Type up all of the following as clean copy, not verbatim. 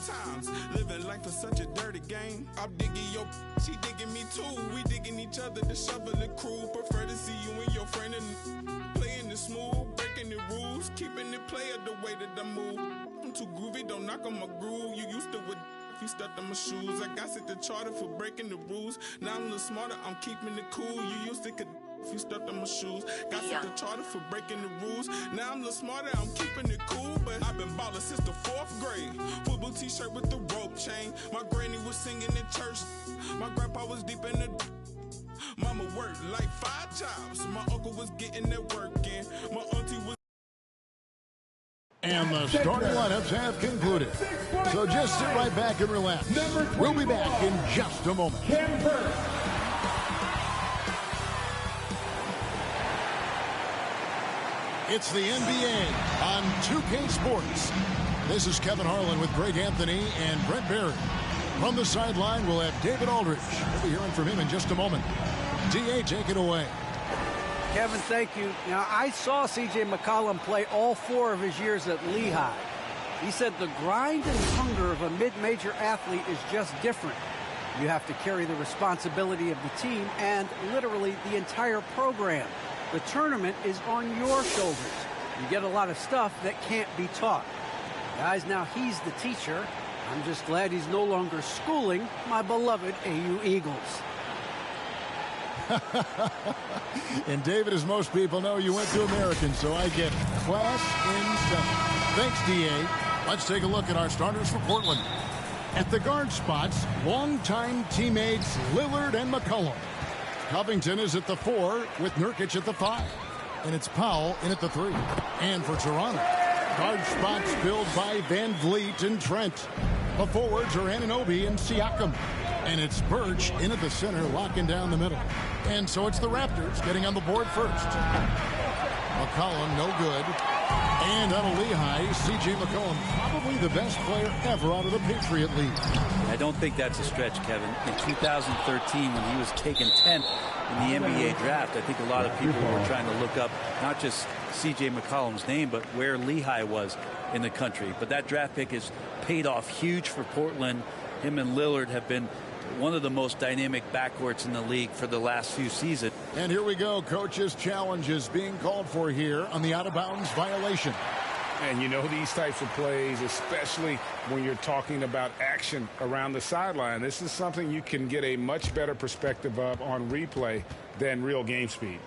times. Living life is such a dirty game. I'm digging your, she digging me too. We digging each other, the shovel and crew. Prefer to see you and your friend and playing it smooth, breaking the rules, keeping it player the way that I move. I'm too groovy, don't knock on my groove. You used to with you stepped on my shoes. I got set the charter for breaking the rules. Now I'm a little smarter, I'm keeping it cool. You used to if you stepped on my shoes. Got set the charter for breaking the rules. Now I'm a little smarter, I'm keeping it cool. But I've been ballin' since the 4th grade. Football t-shirt with the rope chain. My granny was singing in church. My grandpa was deep in the mama worked like 5 jobs. My uncle was getting that work in. My auntie was. And the starting lineups have concluded. So just sit right back and relax. We'll be back in just a moment. It's the NBA on 2K Sports. This is Kevin Harlan with Greg Anthony and Brent Barry. From the sideline, we'll have David Aldridge. We'll be hearing from him in just a moment. DA, take it away. Kevin, thank you. Now, I saw C.J. McCollum play all 4 of his years at Lehigh. He said the grind and hunger of a mid-major athlete is just different. You have to carry the responsibility of the team and literally the entire program. The tournament is on your shoulders. You get a lot of stuff that can't be taught. Guys, now he's the teacher. I'm just glad he's no longer schooling my beloved AU Eagles. And David, as most people know, you went to American, so I get class in 7. Thanks, DA. Let's take a look at our starters for Portland. At the guard spots, longtime teammates Lillard and McCollum. Covington is at the 4 with Nurkic at the 5. And it's Powell in at the 3. And for Toronto, guard spots filled by Van Vliet and Trent. The forwards are Anunoby and Siakam. And it's Birch in at the center, locking down the middle. And so it's the Raptors getting on the board first. McCollum, no good. And out of Lehigh, C.J. McCollum, probably the best player ever out of the Patriot League. I don't think that's a stretch, Kevin. In 2013, when he was taken 10th in the NBA draft, I think a lot of people were trying to look up not just C.J. McCollum's name, but where Lehigh was in the country. But that draft pick has paid off huge for Portland. Him and Lillard have been one of the most dynamic backcourts in the league for the last few seasons. And here we go. Coach's challenges being called for here on the out-of-bounds violation. And you know these types of plays, especially when you're talking about action around the sideline, this is something you can get a much better perspective of on replay than real game speed.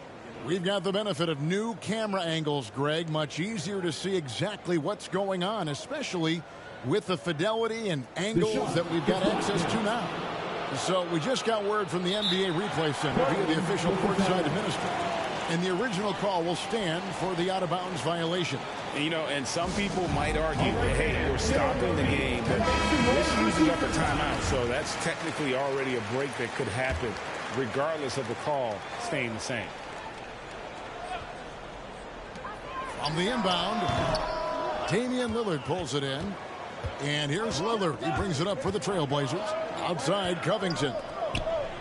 We've got the benefit of new camera angles, Greg. Much easier to see exactly what's going on, especially with the fidelity and angles that we've got access to now. So we just got word from the NBA Replay Center via the official courtside administrator. And the original call will stand for the out-of-bounds violation. You know, and some people might argue that, hey, we're stopping the game, but this uses up a timeout, so that's technically already a break that could happen, regardless of the call staying the same. On the inbound, Damian Lillard pulls it in. And here's Lillard. He brings it up for the Trailblazers. Outside, Covington.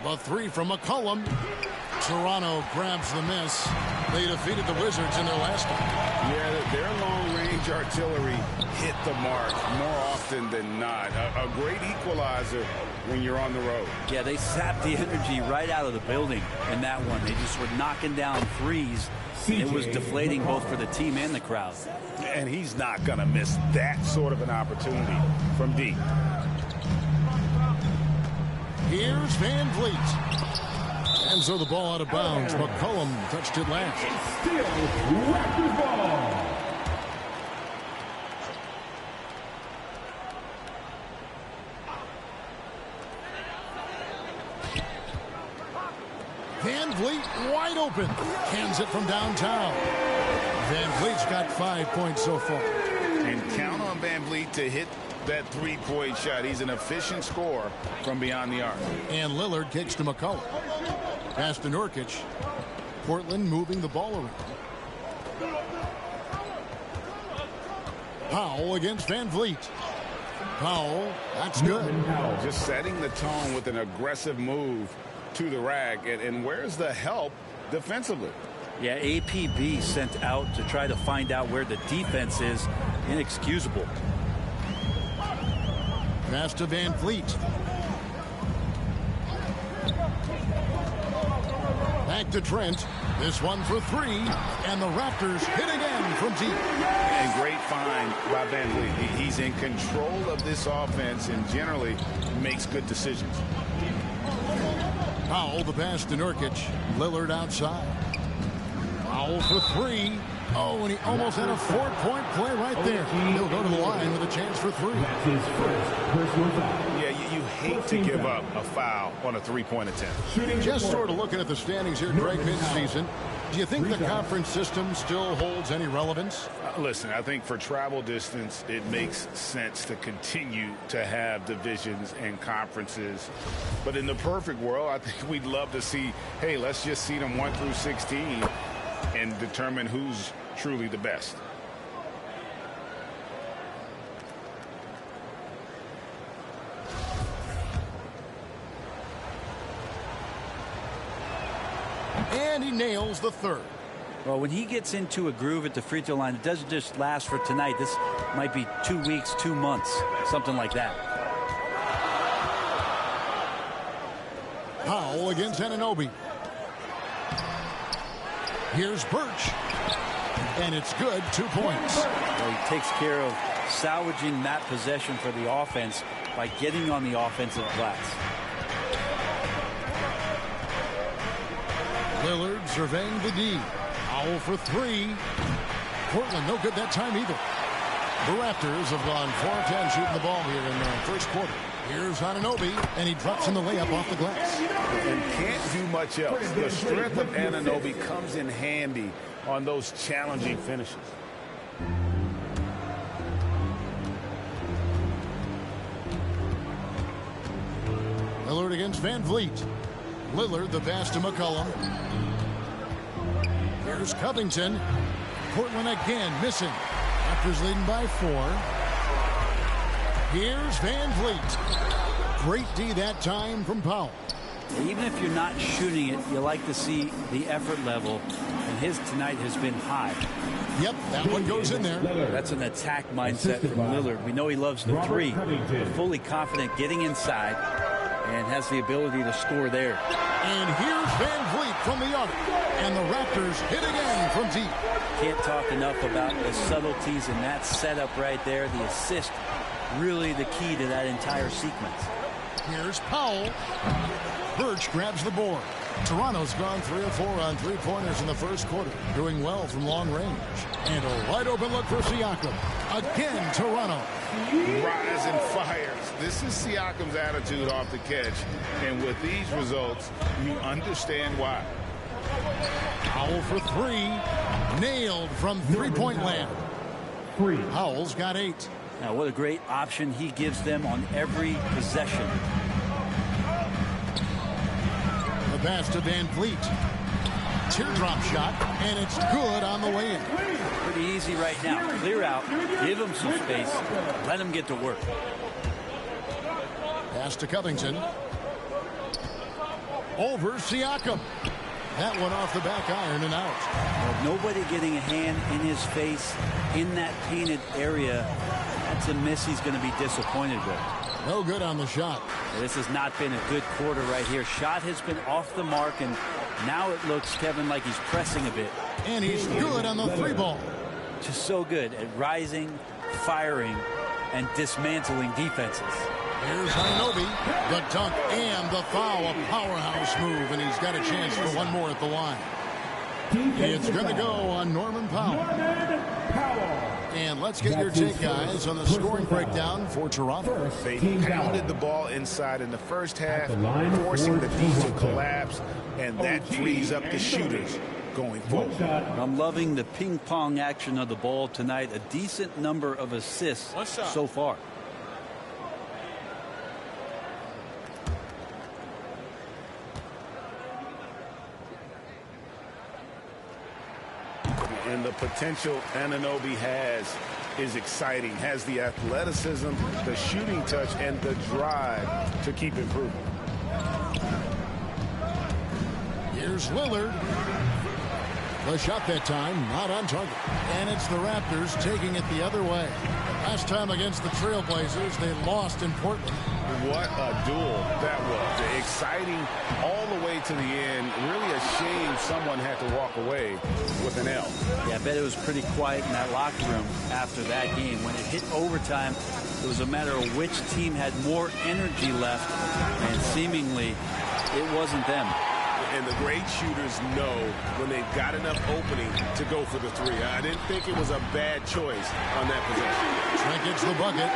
The 3 from McCollum. Toronto grabs the miss. They defeated the Wizards in their last game. Yeah, their long-range artillery hit the mark more often than not. A great equalizer when you're on the road. Yeah, they sapped the energy right out of the building in that one. They just were knocking down threes. It was deflating both for the team and the crowd. And he's not going to miss that sort of an opportunity from deep. Here's Van Vliet. And so the ball out of bounds. McCollum touched it last. Still Raptors ball. Van Vliet wide open. Cans it from downtown. Van Vliet's got 5 points so far. And count on Van Vliet to hit that three-point shot. He's an efficient scorer from beyond the arc. And Lillard kicks to McCollum. Pass to Nurkic. Portland moving the ball around. Powell against Van Vliet. Powell, that's good. Just setting the tone with an aggressive move to the rack. And where's the help defensively? Yeah, APB sent out to try to find out where the defense is. Inexcusable. Pass to Van Fleet. Back to Trent. This one for three. And the Raptors hit again from deep. And great find by Van Fleet. He's in control of this offense and generally makes good decisions. Powell, the pass to Nurkic. Lillard outside. Powell for three. Oh, and he almost had a 4-point play right there. He'll go to the line with a chance for three. That's his first personal foul. Yeah, you hate to give up a foul on a three-point attempt. Just sort of looking at the standings here, Greg, mid-season. Do you think the conference system still holds any relevance? Listen, I think for travel distance, it makes sense to continue to have divisions and conferences. But in the perfect world, I think we'd love to see, hey, let's just see them 1 through 16 and determine who's truly the best. And he nails the third. Well, when he gets into a groove at the free throw line, it doesn't just last for tonight. This might be 2 weeks, 2 months, something like that. Powell against Anunoby. Here's Birch. And it's good, 2 points. Well, he takes care of salvaging that possession for the offense by getting on the offensive glass. Lillard surveying the D. Powell for three. Portland no good that time either. The Raptors have gone 4-10 shooting the ball here in the first quarter. Here's Anunoby, and he drops in the layup off the glass. And can't do much else. The strength of Anunoby comes in handy on those challenging finishes. Lillard against Van Vliet. Lillard, the pass to McCollum. Here's Covington. Portland again missing. Raptors leading by 4. Here's Van Vliet. Great D that time from Powell. Even if you're not shooting it, you like to see the effort level, and his tonight has been high. Yep, that one goes in there. That's an attack mindset from Lillard. We know he loves the three, but fully confident getting inside and has the ability to score there. And here's Van Vliet from the arc, and the Raptors hit again from deep. Can't talk enough about the subtleties in that setup right there. The assist, really the key to that entire sequence. Here's Powell. Birch grabs the board. Toronto's gone 3 of 4 on three-pointers in the first quarter, doing well from long range. And a wide open look for Siakam. Again, Toronto. Rise and fires. This is Siakam's attitude off the catch. And with these results, you understand why. Powell for three. Nailed from three-point land. Powell's got 8. Now, what a great option he gives them on every possession. The pass to Van Vliet. Teardrop shot, and it's good on the way in. Pretty easy right now. Clear out, give him some space, let him get to work. Pass to Covington. Over Siakam. That one off the back iron and out. Well, nobody getting a hand in his face in that painted area. That's a miss he's going to be disappointed with. No good on the shot. This has not been a good quarter right here. Shot has been off the mark, and now it looks, Kevin, like he's pressing a bit. And he's good on the three ball. Just so good at rising, firing, and dismantling defenses. Here's Anunoby, the dunk and the foul, a powerhouse move, and he's got a chance for one more at the line. It's going to go on Norman Powell. And let's get your take, guys, on the scoring breakdown for Toronto. They pounded the ball inside in the first half, forcing the D to collapse, and that frees up the shooters going forward. I'm loving the ping-pong action of the ball tonight. A decent number of assists so far. And the potential Anunoby has is exciting. Has the athleticism, the shooting touch, and the drive to keep improving. Here's Lillard. The shot that time, not on target. And it's the Raptors taking it the other way. Last time against the Trailblazers, they lost in Portland. What a duel that was. Exciting all the way to the end. Really a shame someone had to walk away with an L. Yeah, I bet it was pretty quiet in that locker room after that game. When it hit overtime, it was a matter of which team had more energy left, and seemingly it wasn't them. And the great shooters know when they've got enough opening to go for the three. I didn't think it was a bad choice on that possession. Trent gets the bucket.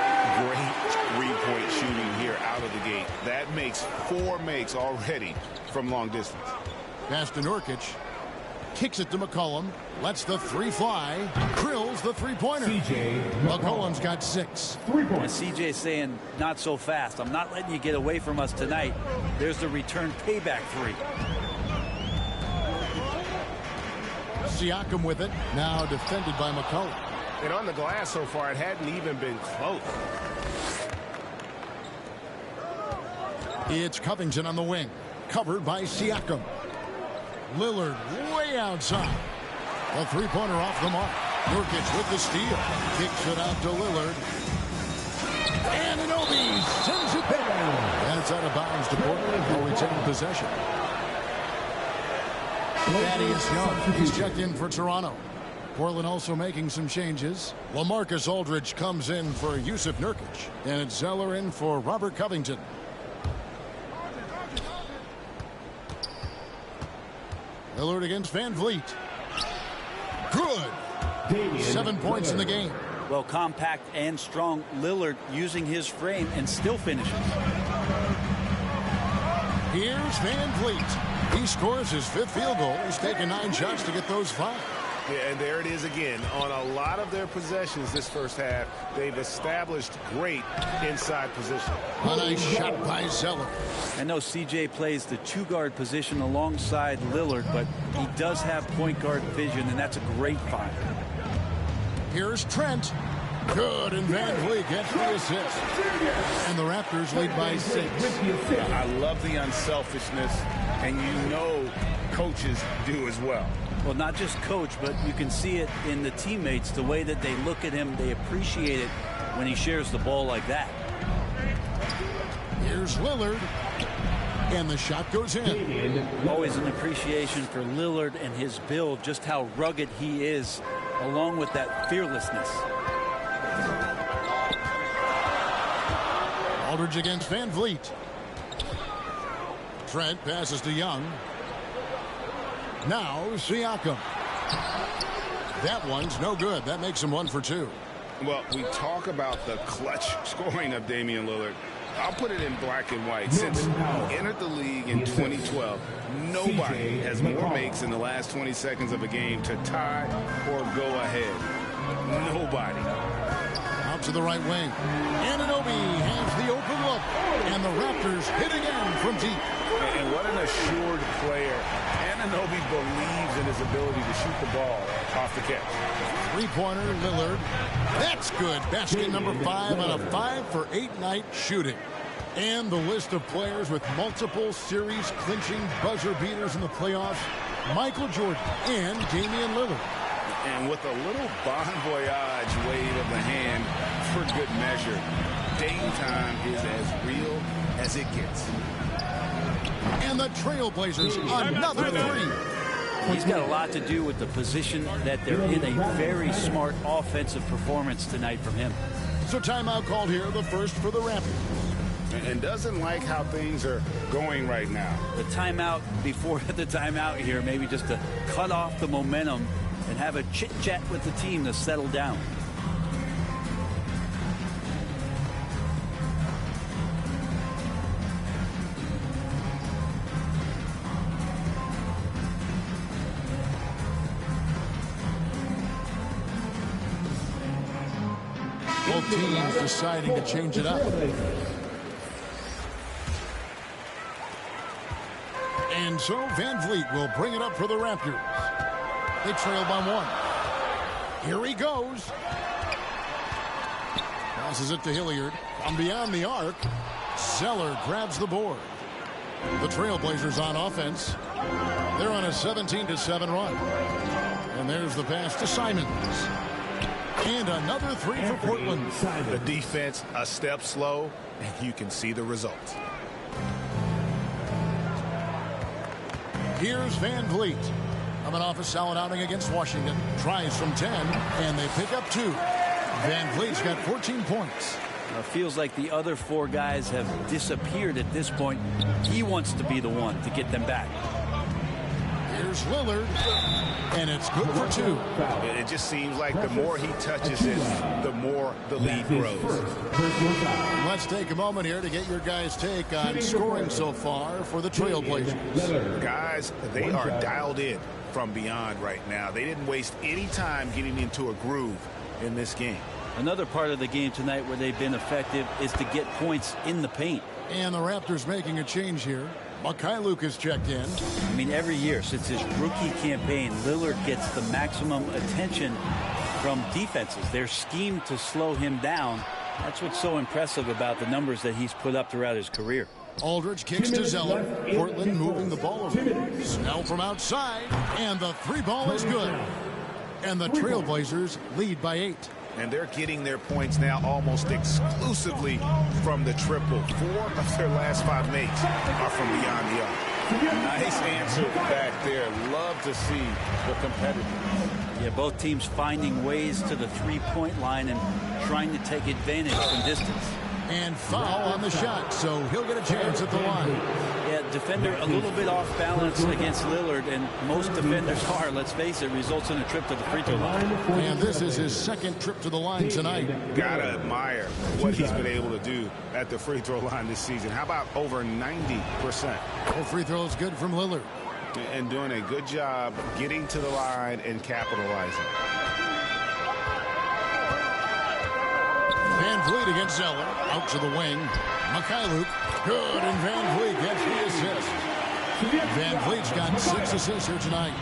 Great three-point shooting here out of the gate. That makes 4 makes already from long distance. Pass to Nurkic. Kicks it to McCollum. Lets the three fly. Drills the three-pointer. McCollum's got 6. And CJ saying, not so fast. I'm not letting you get away from us tonight. There's the return payback 3. Siakam with it. Now defended by McCollum. And on the glass so far, it hadn't even been close. It's Covington on the wing. Covered by Siakam. Lillard way outside. A three-pointer off the mark. Nurkic with the steal. Kicks it out to Lillard. And Anunoby sends it back. And it's out of bounds to Portland. They'll retain possession. Thaddeus Young, he's checked in for Toronto. Portland also making some changes. LaMarcus Aldridge comes in for Yusuf Nurkic. And it's Zeller in for Robert Covington. Lillard against Van Vliet. Good. 7 points in the game. Well, compact and strong. Lillard using his frame and still finishes. Here's Van Vliet. He scores his 5th field goal. He's taken 9 shots to get those 5. Yeah, and there it is again. On a lot of their possessions this first half, they've established great inside position. A nice shot by Zeller. I know CJ plays the 2-guard position alongside Lillard, but he does have point guard vision, and that's a great find. Here's Trent. Good, and Van Vliet gets the assist. And the Raptors lead by 6. I love the unselfishness, and you know coaches do as well. Well, not just coach, but you can see it in the teammates, the way that they look at him. They appreciate it when he shares the ball like that. Here's Lillard. And the shot goes in. Always an appreciation for Lillard and his build, just how rugged he is, along with that fearlessness. Aldridge against Van Vliet. Trent passes to Young. Now Siakam. That one's no good. That makes him 1 for 2. Well, we talk about the clutch scoring of Damian Lillard. I'll put it in black and white. Since he entered the league in 2012, nobody has more makes in the last 20 seconds of a game to tie or go ahead. Nobody. Out to the right wing. Anunoby has the open look. And the Raptors hit again from deep. And what an assured player. Anunoby believes in his ability to shoot the ball off the catch. Three-pointer, Lillard. That's good. Basket number 5 on a 5-for-8 night shooting. And the list of players with multiple series-clinching buzzer beaters in the playoffs. Michael Jordan and Damian Lillard. And with a little bon voyage wave of the hand for good measure, Dame time is as real as it gets. And the Trailblazers, another 3. He's got a lot to do with the position that they're in. A very smart offensive performance tonight from him. So timeout called here, the first for the Raptors. And doesn't like how things are going right now. The timeout before the timeout here, maybe just to cut off the momentum and have a chit-chat with the team to settle down. Both teams deciding to change it up. And so Van Vliet will bring it up for the Raptors. They trail by 1. Here he goes. Passes it to Hilliard. From beyond the arc, Zeller grabs the board. The Trailblazers on offense. They're on a 17-7 run. And there's the pass to Simons. And another three for Portland. The defense a step slow, and you can see the results. Here's Van Vliet. Coming off a solid outing against Washington. Tries from 10, and they pick up 2. Van Vliet's got 14 points. It feels like the other 4 guys have disappeared at this point. He wants to be the one to get them back. Here's Lillard, and it's good for 2. It just seems like the more he touches it, the more the lead grows. Let's take a moment here to get your guys' take on scoring so far for the Trailblazers. Guys, they are dialed in from beyond right now. They didn't waste any time getting into a groove in this game. Another part of the game tonight where they've been effective is to get points in the paint. And the Raptors making a change here. Mikhailuk has checked in. I mean, every year since his rookie campaign, Lillard gets the maximum attention from defenses. They're schemed to slow him down. That's what's so impressive about the numbers that he's put up throughout his career. Aldridge kicks to Zeller. Portland moving the ball over. Snell from outside, and the 3 ball is good. And the Trailblazers lead by 8. And they're getting their points now almost exclusively from the triple. 4 of their last 5 makes are from beyond the arc. Nice answer back there. Love to see the competitiveness. Yeah, both teams finding ways to the 3-point line and trying to take advantage from distance. And foul on the shot, so he'll get a chance at the line. Yeah, defender a little bit off balance against Lillard, and most defenders are, let's face it, results in a trip to the free throw line. And this is his 2nd trip to the line tonight. Gotta admire what he's been able to do at the free throw line this season. How about over 90%? The free throw is good from Lillard. And doing a good job getting to the line and capitalizing. Van Vliet against Zeller. Out to the wing. Mikhailuk. Good, and Van Vliet gets the assist. Van Vliet's got 6 assists here tonight.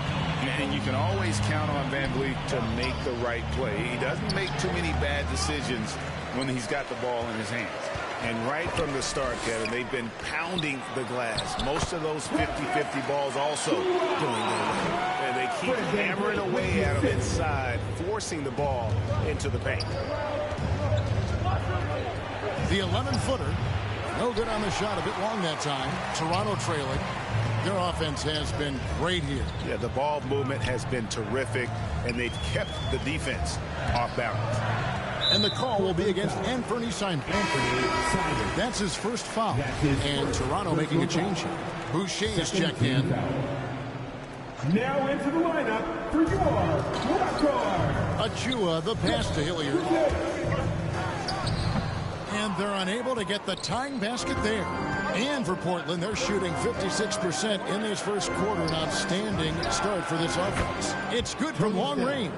And you can always count on Van Vliet to make the right play. He doesn't make too many bad decisions when he's got the ball in his hands. And right from the start, Kevin, they've been pounding the glass. Most of those 50-50 balls also going their way. And they keep hammering away at them inside, forcing the ball into the paint. The 11-footer. No good on the shot. A bit long that time. Toronto trailing. Their offense has been great here. Yeah, the ball movement has been terrific, and they've kept the defense off balance. And the call will be against Anthony Simon. That's his first foul. And Toronto making a change here. Boucher is checked in. Now into the lineup for your Raptors. Achua, the pass to Hilliard. And they're unable to get the tying basket there. And for Portland, they're shooting 56% in this first quarter. An outstanding start for this offense. It's good from long range.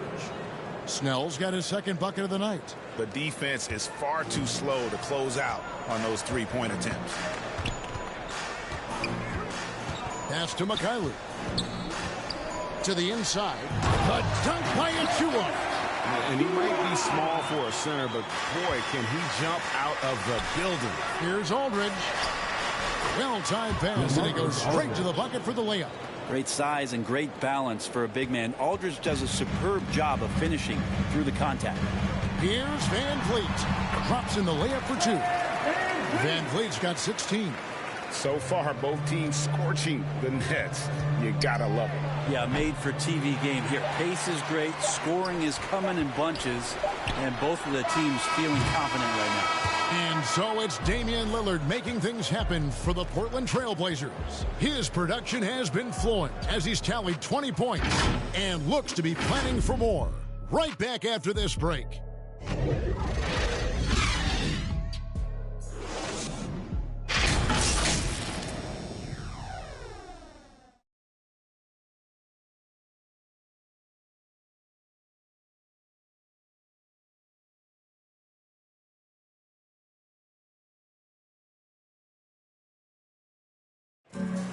Snell's got his 2nd bucket of the night. The defense is far too slow to close out on those 3-point attempts. Pass to Mikhailuk. To the inside. A dunk by Achua. And he might be small for a center, but boy, can he jump out of the building. Here's Aldridge. Well-timed pass, and he goes straight to the bucket for the layup. Great size and great balance for a big man. Aldridge does a superb job of finishing through the contact. Here's Van Vliet. Drops in the layup for 2. Van Vliet's got 16. So far, both teams scorching the nets. You gotta love it. Yeah, made for TV game here. Pace is great. Scoring is coming in bunches. And both of the teams feeling confident right now. And so it's Damian Lillard making things happen for the Portland Trailblazers. His production has been flowing as he's tallied 20 points and looks to be planning for more. Right back after this break.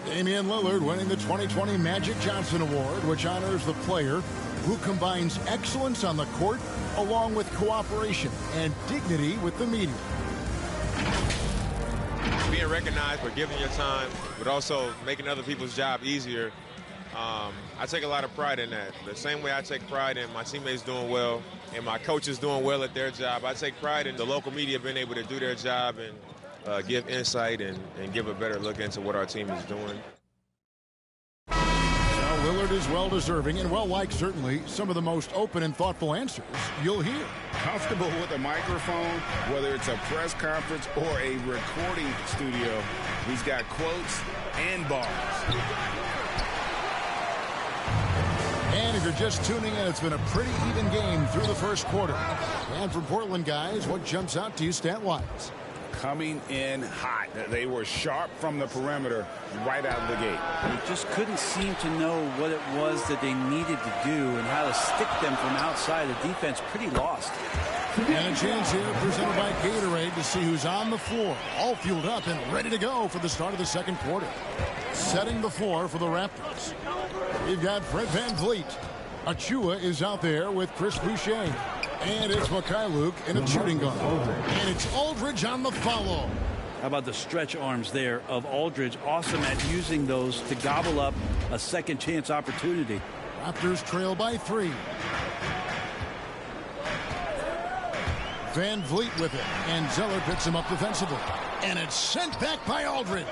Damian Lillard winning the 2020 Magic Johnson Award, which honors the player who combines excellence on the court along with cooperation and dignity with the media. Being recognized for giving your time, but also making other people's job easier. I take a lot of pride in that. The same way I take pride in my teammates doing well and my coaches doing well at their job. I take pride in the local media being able to do their job and give insight and give a better look into what our team is doing. Willard is well-deserving and well-liked, certainly. Some of the most open and thoughtful answers you'll hear. Comfortable with a microphone, whether it's a press conference or a recording studio. He's got quotes and bars. And if you're just tuning in, it's been a pretty even game through the first quarter. And from Portland, guys, what jumps out to you stat-wise? Coming in hot. They were sharp from the perimeter right out of the gate. They just couldn't seem to know what it was that they needed to do and how to stick them from outside. The defense pretty lost. And a chance here presented by Gatorade to see who's on the floor. All fueled up and ready to go for the start of the second quarter. Setting the floor for the Raptors. We've got Fred VanVleet. Achua is out there with Chris Boucher. And it's Mikhailuk in a shooting guard. And it's Aldridge on the follow. How about the stretch arms there of Aldridge? Awesome at using those to gobble up a second chance opportunity. Raptors trail by 3. VanVleet with it. And Zeller picks him up defensively. And it's sent back by Aldridge.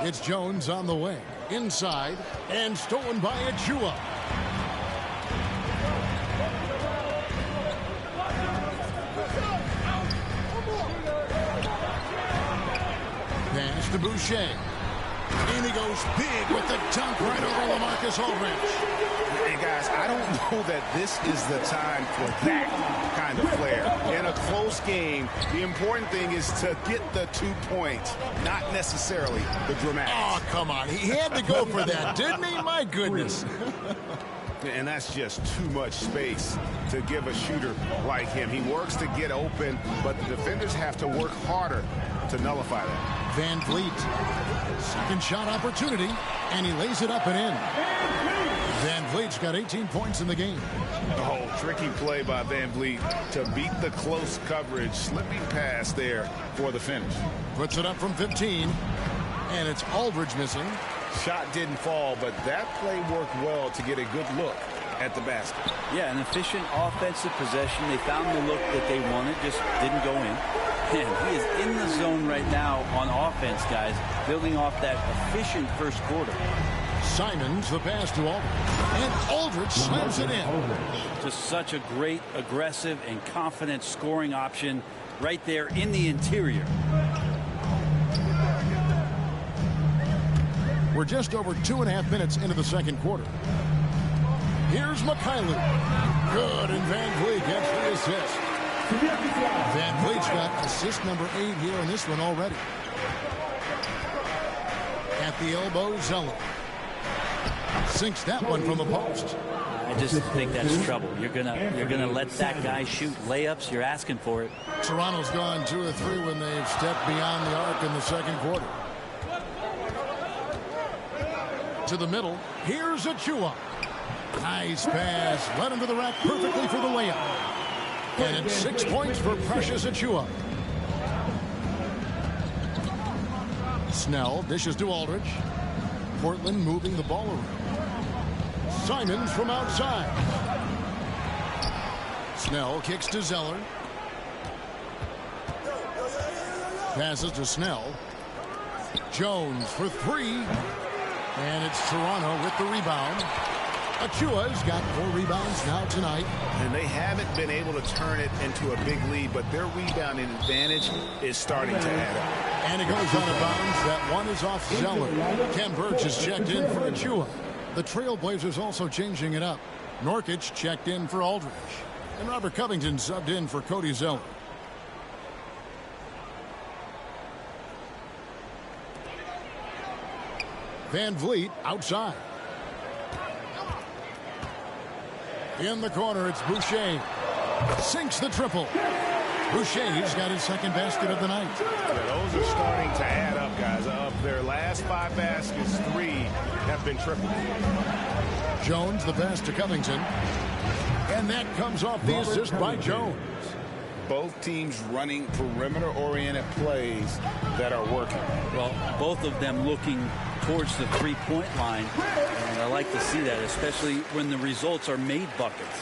It's Jones on the wing. Inside. And stolen by Achua. Pass to Boucher. And he goes big with the dunk right over LaMarcus Aldridge. Hey, guys, I don't know that this is the time for that kind of flair. In a close game, the important thing is to get the 2 points, not necessarily the dramatics. Oh, come on. He had to go for that, didn't he? My goodness. And that's just too much space to give a shooter like him. He works to get open, but the defenders have to work harder to nullify that. VanVleet, second shot opportunity, and he lays it up and in. VanVleet's got 18 points in the game. Oh, tricky play by VanVleet to beat the close coverage. Slipping pass there for the finish. Puts it up from 15, and it's Aldridge missing. Shot didn't fall, but that play worked well to get a good look at the basket. Yeah, an efficient offensive possession. They found the look that they wanted, just didn't go in. And he is in the zone right now on offense, guys, building off that efficient first quarter. Simons, the pass to Aldridge. And Aldridge slams it in. Just such a great, aggressive, and confident scoring option right there in the interior. We're just over 2.5 minutes into the second quarter. Here's Mikhailuk. Good, and VanVleet gets the assist. VanVleet's got assist number 8 here in this one already. At the elbow, Zeller. Sinks that one from the post. I just think that's trouble. You're gonna let that guy shoot layups. You're asking for it. Toronto's gone 2 or 3 when they've stepped beyond the arc in the second quarter. To the middle. Here's Achua. Nice pass. Led into the rack perfectly for the layup. And it's 6 points for Precious Achua. Snell dishes to Aldridge. Portland moving the ball around. Simons from outside. Snell kicks to Zeller. Passes to Snell. Jones for 3. And it's Toronto with the rebound. Achua's got 4 rebounds now tonight. And they haven't been able to turn it into a big lead, but their rebounding advantage is starting to add up. And it goes out of bounds. That one is off Zeller. Ken Burch is checked in for Achua. The Trailblazers also changing it up. Norkic checked in for Aldridge. And Robert Covington subbed in for Cody Zeller. VanVleet outside. In the corner, it's Boucher. Sinks the triple. Boucher's got his second basket of the night. Yeah, those are starting to add up, guys. Of their last 5 baskets, 3 have been triple. Jones, the pass to Covington. And that comes off the assist by Jones. Both teams running perimeter-oriented plays that are working. Well, both of them looking towards the three-point line. And I like to see that, especially when the results are made buckets.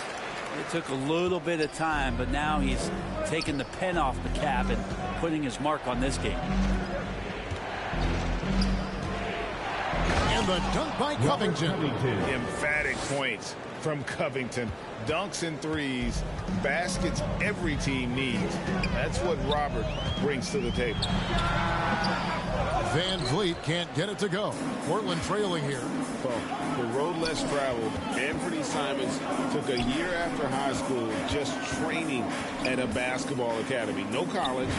It took a little bit of time, but now he's taking the pen off the cap and putting his mark on this game. And the dunk by Covington. Emphatic points from Covington. Dunks and threes, baskets every team needs. That's what Robert brings to the table. Van Vliet can't get it to go. Portland trailing here. Well, the road less traveled. Anthony Simons took a year after high school just training at a basketball academy. No college,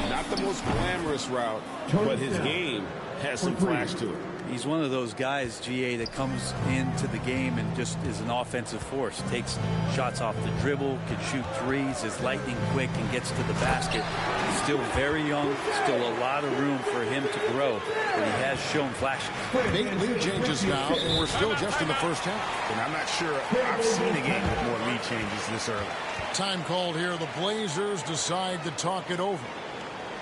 not the most glamorous route, but his game has some flash to it. He's one of those guys, GA, that comes into the game and just is an offensive force. Takes shots off the dribble, can shoot threes, is lightning quick, and gets to the basket. He's still very young, still a lot of room for him to grow, but he has shown flashes. 8 lead changes now, and we're still just in the first half. And I'm not sure I've seen a game with more lead changes this early. Time called here. The Blazers decide to talk it over.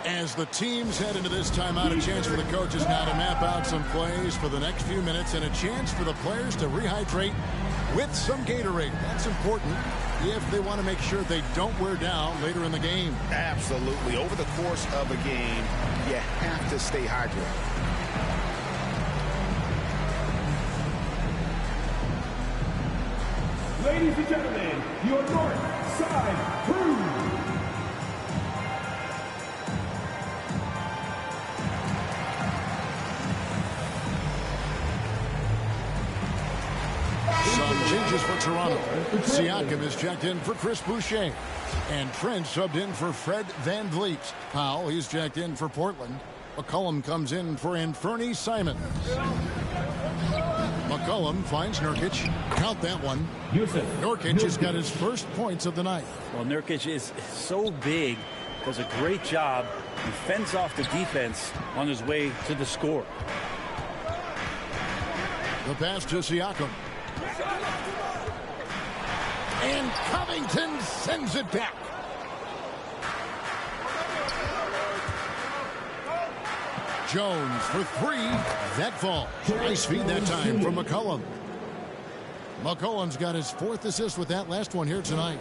As the teams head into this timeout, a chance for the coaches now to map out some plays for the next few minutes and a chance for the players to rehydrate with some Gatorade. That's important if they want to make sure they don't wear down later in the game. Absolutely. Over the course of a game, you have to stay hydrated. Ladies and gentlemen, your North Side Crew. Some changes for Toronto. Siakam is checked in for Chris Boucher. And Trent subbed in for Fred Van Vliet. Powell, he's checked in for Portland. McCollum comes in for Anthony Simons. McCollum finds Nurkic. Count that one. Nurkic has got his first points of the night. Well, Nurkic is so big, does a great job. He fends off the defense on his way to the score. The pass to Siakam. And Covington sends it back. Jones for 3. That falls. Nice feed that time from McCollum. McCollum's got his 4th assist with that last one here tonight.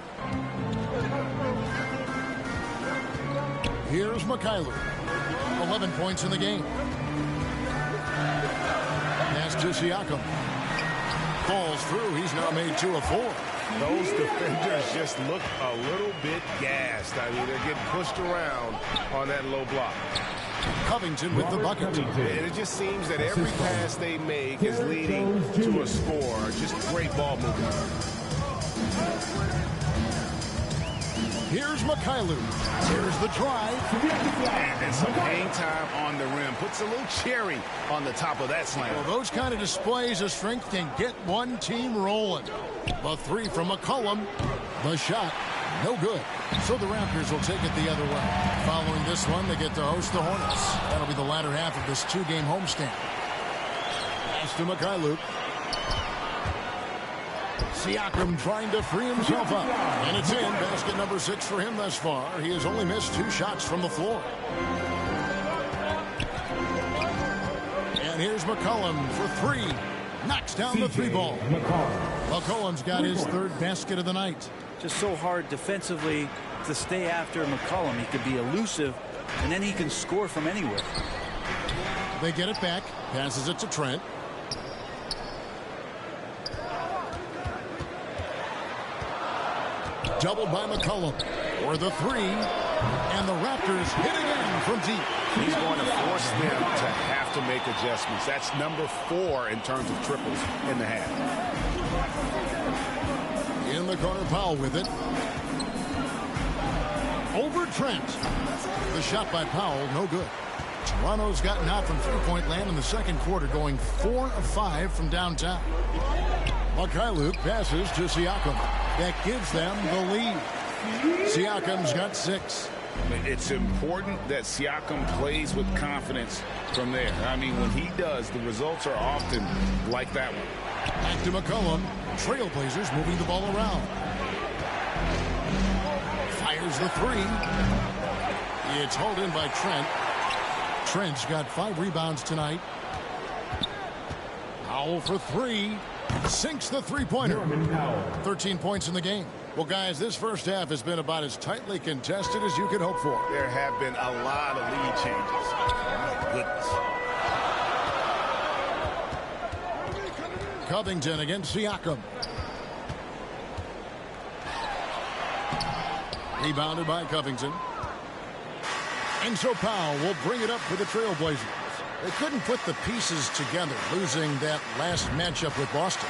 Here's Mikhailuk. 11 points in the game. Pass to Siakam. Falls through. He's now made 2 of 4. Those defenders just look a little bit gassed. I mean, they're getting pushed around on that low block. Covington with the bucket. And it just seems that every pass they make is leading to a score. Just great ball movement. Here's Mikhailuk. Here's the drive. And some hang time on the rim. Puts a little cherry on the top of that slam. Well, those kind of displays of strength can get one team rolling. The 3 from McCollum. The shot, no good. So the Raptors will take it the other way. Following this one, they get to host the Hornets. That'll be the latter half of this 2-game homestand. Pass to Mikhailuk. Siakam trying to free himself up. And it's in. Basket number 6 for him thus far. He has only missed 2 shots from the floor. And here's McCollum for 3. Knocks down the 3 ball. McCollum's got his 3rd basket of the night. Just so hard defensively to stay after McCollum. He can be elusive, and then he can score from anywhere. They get it back. Passes it to Trent. Doubled by McCollum. Or the 3. And the Raptors hit again from deep. He's going to force them to have to make adjustments. That's number 4 in terms of triples in the half. In the corner, Powell with it. Over Trent. The shot by Powell, no good. Toronto's gotten out from 3-point land in the second quarter, going 4 of 5 from downtown. Mikhailuk passes to Siakam. That gives them the lead. Siakam's got 6. It's important that Siakam plays with confidence from there. I mean, when he does, the results are often like that one. Back to McCollum. Trailblazers moving the ball around. Fires the 3. It's hauled in by Trent. Trent's got 5 rebounds tonight. Powell for 3. Sinks the 3-pointer. 13 points in the game. Well, guys, this first half has been about as tightly contested as you could hope for. There have been a lot of lead changes. My goodness. Covington against Siakam. Rebounded by Covington. And so Powell will bring it up for the Trailblazers. They couldn't put the pieces together, losing that last matchup with Boston.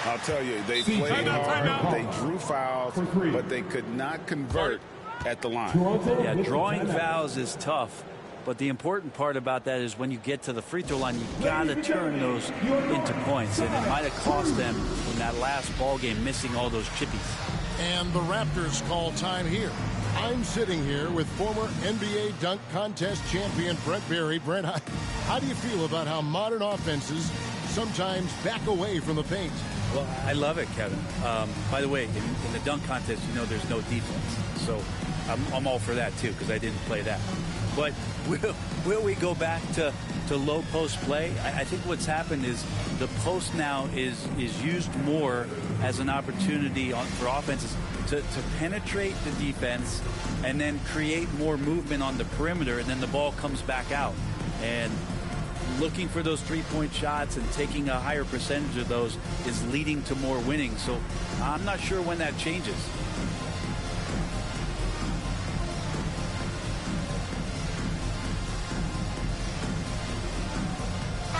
I'll tell you, they played hard, they drew fouls, but they could not convert at the line. Yeah, drawing fouls is tough, but the important part about that is when you get to the free throw line, you got to turn those into points, and it might have cost them in that last ball game, missing all those chippies. And the Raptors call time here. I'm sitting here with former NBA dunk contest champion Brent Berry. Brent, how do you feel about how modern offenses sometimes back away from the paint? Well, I love it, Kevin. By the way, in the dunk contest, you know there's no defense. So I'm all for that, too, because I didn't play that. But will we go back to low post play? I think what's happened is the post now is used more as an opportunity for offenses to penetrate the defense and then create more movement on the perimeter, and then the ball comes back out. And looking for those three-point shots and taking a higher percentage of those is leading to more winning. So I'm not sure when that changes.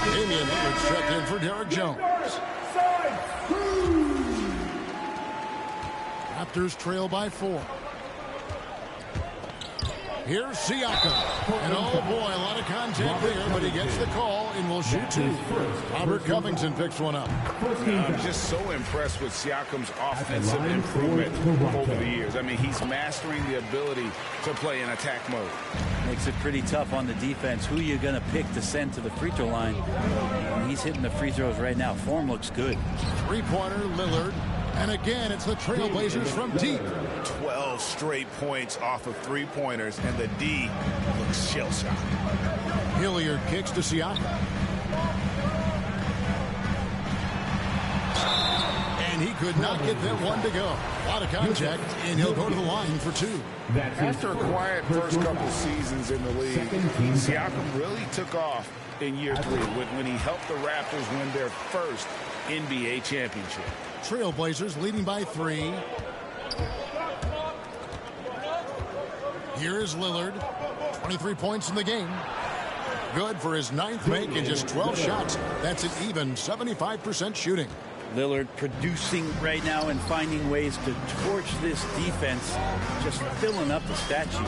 Damian Lillard checked in for Derek Jones. Raptors trail by 4. Here's Siakam. And oh boy, a lot of contact there, but he gets the call and will shoot 2. Robert Covington picks one up. I'm just so impressed with Siakam's offensive improvement over the years. I mean, he's mastering the ability to play in attack mode. Makes it pretty tough on the defense. Who are you going to pick to send to the free throw line? And he's hitting the free throws right now. Form looks good. Three-pointer, Lillard. And again, it's the Trailblazers from deep. 12 straight points off of three-pointers, and the D looks shell-shocked. Hilliard kicks to Siakam. And he could not get that one to go. A lot of contact, and he'll go to the line for 2. After a quiet first couple seasons in the league, Siakam really took off in year 3 when he helped the Raptors win their first NBA championship. Trailblazers leading by 3. Here's Lillard. 23 points in the game. Good for his 9th make and just 12 shots. That's an even 75% shooting. Lillard producing right now and finding ways to torch this defense, just filling up the stat sheet.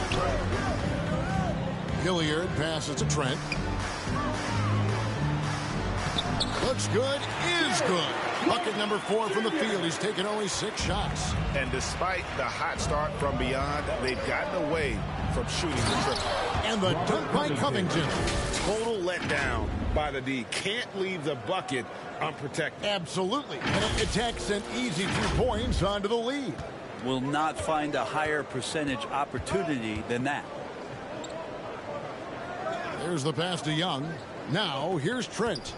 Hilliard passes to Trent. Looks good, is good. Bucket number 4 from the field. He's taken only 6 shots. And despite the hot start from beyond, they've gotten away from shooting the triple. And the dunk by Covington. Total letdown by the D. Can't leave the bucket unprotected. Absolutely. And it attacks an easy 2 points onto the lead. Will not find a higher percentage opportunity than that. There's the pass to Young. Now, here's Trent.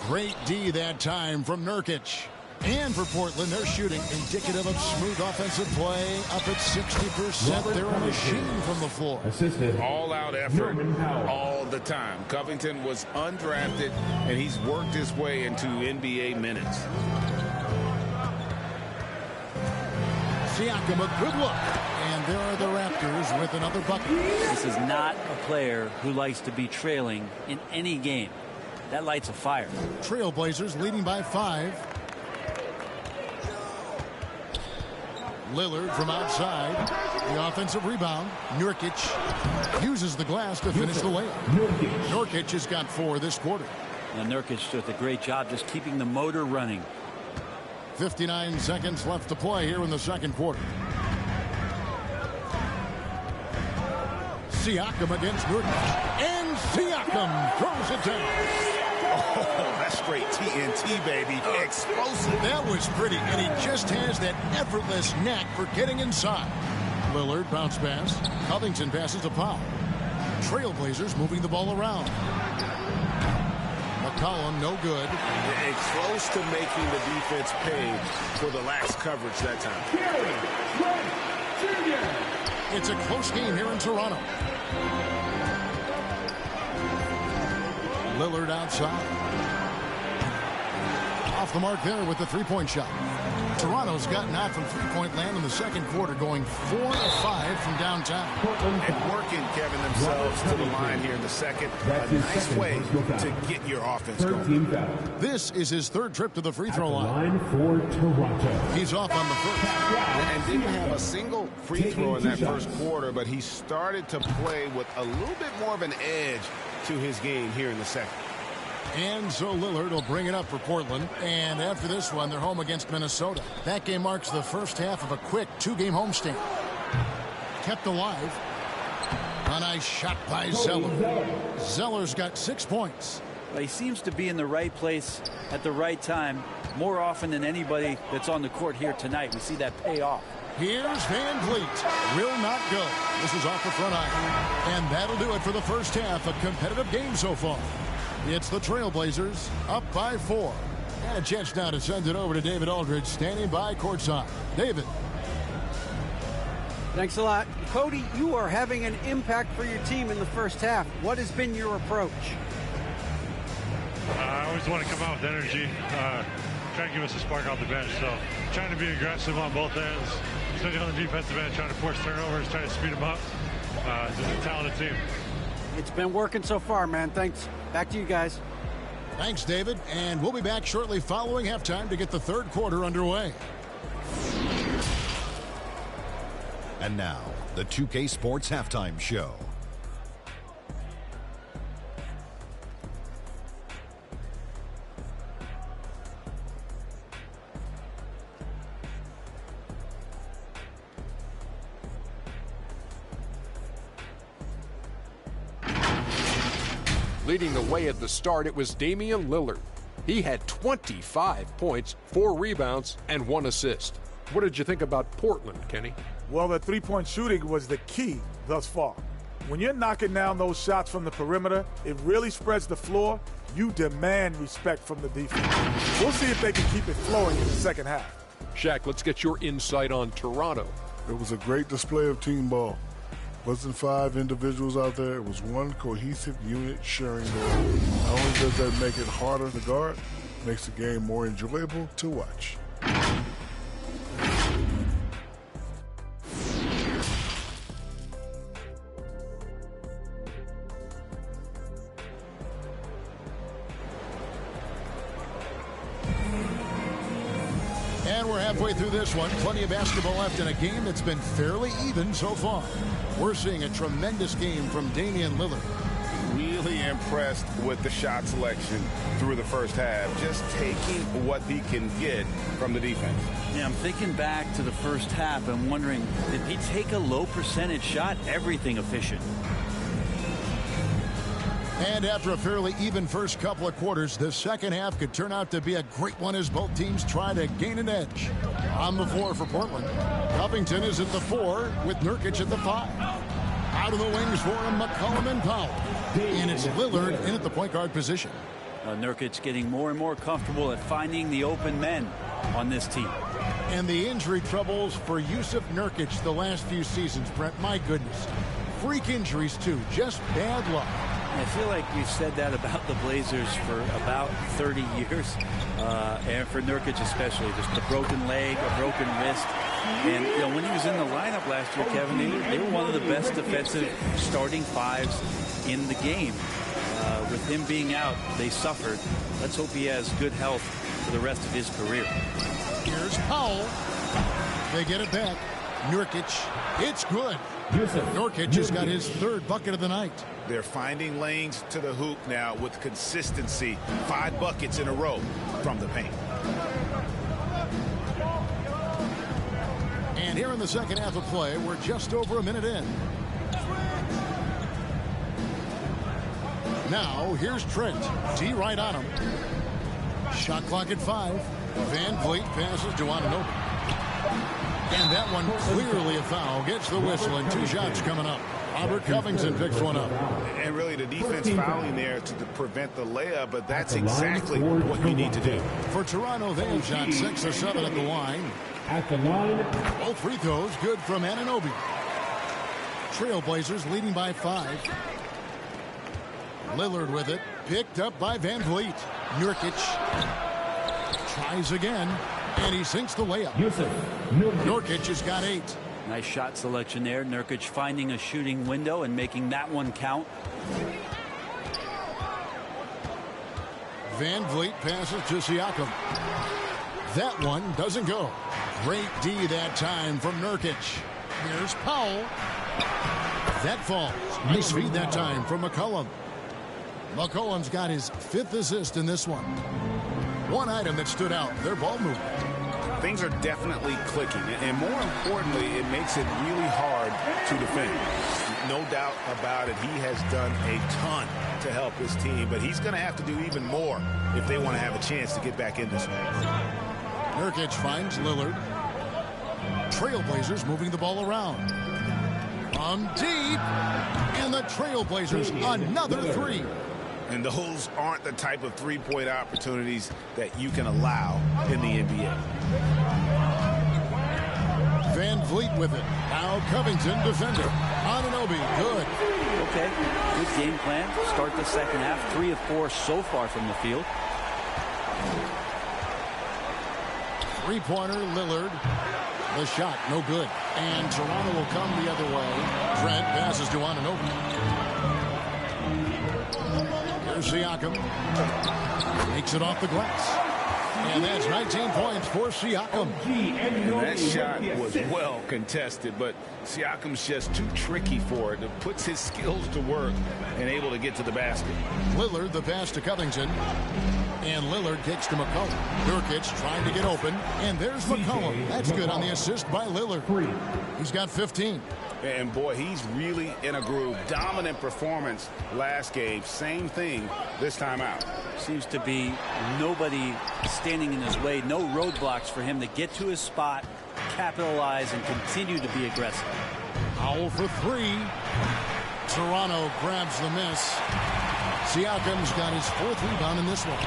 Great D that time from Nurkic. And for Portland, they're shooting indicative of smooth offensive play. Up at 60%. They're a machine from the floor. All-out effort all the time. Covington was undrafted, and he's worked his way into NBA minutes. Siakam, a good look. And there are the Raptors with another bucket. This is not a player who likes to be trailing in any game. That lights a fire. Trailblazers leading by 5. Lillard from outside. The offensive rebound. Nurkic uses the glass to finish the layup. Nurkic has got 4 this quarter. And Nurkic does a great job just keeping the motor running. 59 seconds left to play here in the second quarter. Siakam against Nurkic. And Siakam throws it down. Oh, that's straight TNT, baby. Explosive. That was pretty, and he just has that effortless knack for getting inside. Lillard bounce pass. Covington passes to Powell. Trailblazers moving the ball around. McCollum, no good. And close to making the defense pay for the lax coverage that time. It's a close game here in Toronto. Lillard outside. Off the mark there with the three-point shot. Toronto's gotten out from three-point land in the second quarter, going 4 of 5 from downtown. And working, Kevin, themselves to the line here in the second. A nice way to get your offense going. This is his third trip to the free throw line. For Toronto. He's off on the first. And didn't have a single free throw in that first quarter, but he started to play with a little bit more of an edge to his game here in the second. And so Lillard will bring it up for Portland. And after this one, they're home against Minnesota. That game marks the first half of a quick two-game homestand. Kept alive. A nice shot by Zeller. Zeller's got 6 points. Well, he seems to be in the right place at the right time more often than anybody that's on the court here tonight. We see that pay off. Here's Van Vliet. Will not go. This is off the front iron. And that'll do it for the first half. A competitive game so far. It's the Trailblazers up by 4. And a chance now to send it over to David Aldridge, standing by courtside. David. Thanks a lot. Cody, you are having an impact for your team in the first half. What has been your approach? I always want to come out with energy, try to give us a spark off the bench. So trying to be aggressive on both ends, especially on the defensive end, trying to force turnovers, trying to speed them up. Just a talented team. It's been working so far, man. Thanks. Back to you guys. Thanks, David. And we'll be back shortly following halftime to get the third quarter underway. And now, the 2K Sports Halftime Show. Leading the way at the start, it was Damian Lillard. He had 25 points, 4 rebounds, and 1 assist. What did you think about Portland, Kenny? Well, the three-point shooting was the key thus far. When you're knocking down those shots from the perimeter, it really spreads the floor. You demand respect from the defense. We'll see if they can keep it flowing in the second half. Shaq, let's get your insight on Toronto. It was a great display of team ball. Wasn't 5 individuals out there. It was one cohesive unit sharing the ball. Not only does that make it harder to guard, it makes the game more enjoyable to watch. And we're halfway through this one. Plenty of basketball left in a game that's been fairly even so far. We're seeing a tremendous game from Damian Lillard. Really impressed with the shot selection through the first half. Just taking what he can get from the defense. Yeah, I'm thinking back to the first half and wondering, did he take a low percentage shot? Everything efficient. And after a fairly even first couple of quarters, the second half could turn out to be a great one as both teams try to gain an edge. On the floor for Portland, Covington is at the 4 with Nurkic at the 5. Out of the wings for him, McCollum and Powell. And it's Lillard in at the point guard position. Nurkic getting more and more comfortable at finding the open men on this team. And the injury troubles for Yusuf Nurkic the last few seasons, Brent, my goodness. Freak injuries, too. Just bad luck. I feel like we've said that about the Blazers for about 30 years. And for Nurkic especially, just a broken leg, a broken wrist. And you know, when he was in the lineup last year, Kevin, they were one of the best defensive starting fives in the game. With him being out, they suffered. Let's hope he has good health for the rest of his career. Here's Powell. They get it back. Nurkic. It's good. Nurkic has got his third bucket of the night. They're finding lanes to the hoop now with consistency. 5 buckets in a row from the paint. And here in the second half of play, we're just over a minute in. Now, here's Trent. D right on him. Shot clock at 5. Van Vliet passes to Anunoby. And that one clearly a foul. Gets the whistle and 2 shots coming up. Robert Covington picks one up. And really the defense fouling there to prevent the layup, but that's exactly what you need to do. For Toronto, they have shot 6 or 7 at the line. Both free throws good from Anunoby. Trailblazers leading by 5. Lillard with it. Picked up by Van Vliet. Nurkic tries again, and he sinks the layup. Nurkic has got 8. Nice shot selection there. Nurkic finding a shooting window and making that one count. Van Vliet passes to Siakam. That one doesn't go. Great D that time from Nurkic. Here's Powell. That falls. Nice feed that time from McCollum. McCollum's got his 5th assist in this one. One item that stood out, their ball movement. Things are definitely clicking, and more importantly, it makes it really hard to defend. No doubt about it, he has done a ton to help his team, but he's going to have to do even more if they want to have a chance to get back in this one. Nurkic finds Lillard. Trailblazers moving the ball around. From deep, and the Trailblazers another 3. And those aren't the type of three-point opportunities that you can allow in the NBA. Van Vliet with it. Now Covington, defender. Anunoby, good. Okay, good game plan. Start the second half. 3 of 4 so far from the field. Three-pointer, Lillard. The shot, no good. And Toronto will come the other way. Trent passes to Anunoby. Here's Siakam. Makes it off the glass. And that's 19 points for Siakam. And that shot was well contested, but Siakam's just too tricky for it. It puts his skills to work and able to get to the basket. Lillard, the pass to Covington. And Lillard kicks to McCollum. Nurkic trying to get open. And there's McCollum. That's good on the assist by Lillard. He's got 15. And boy, he's really in a groove. Dominant performance last game. Same thing this time out. Seems to be nobody standing in his way. No roadblocks for him to get to his spot, capitalize, and continue to be aggressive. Powell for 3. Toronto grabs the miss. Siakam's got his 4th rebound in this one.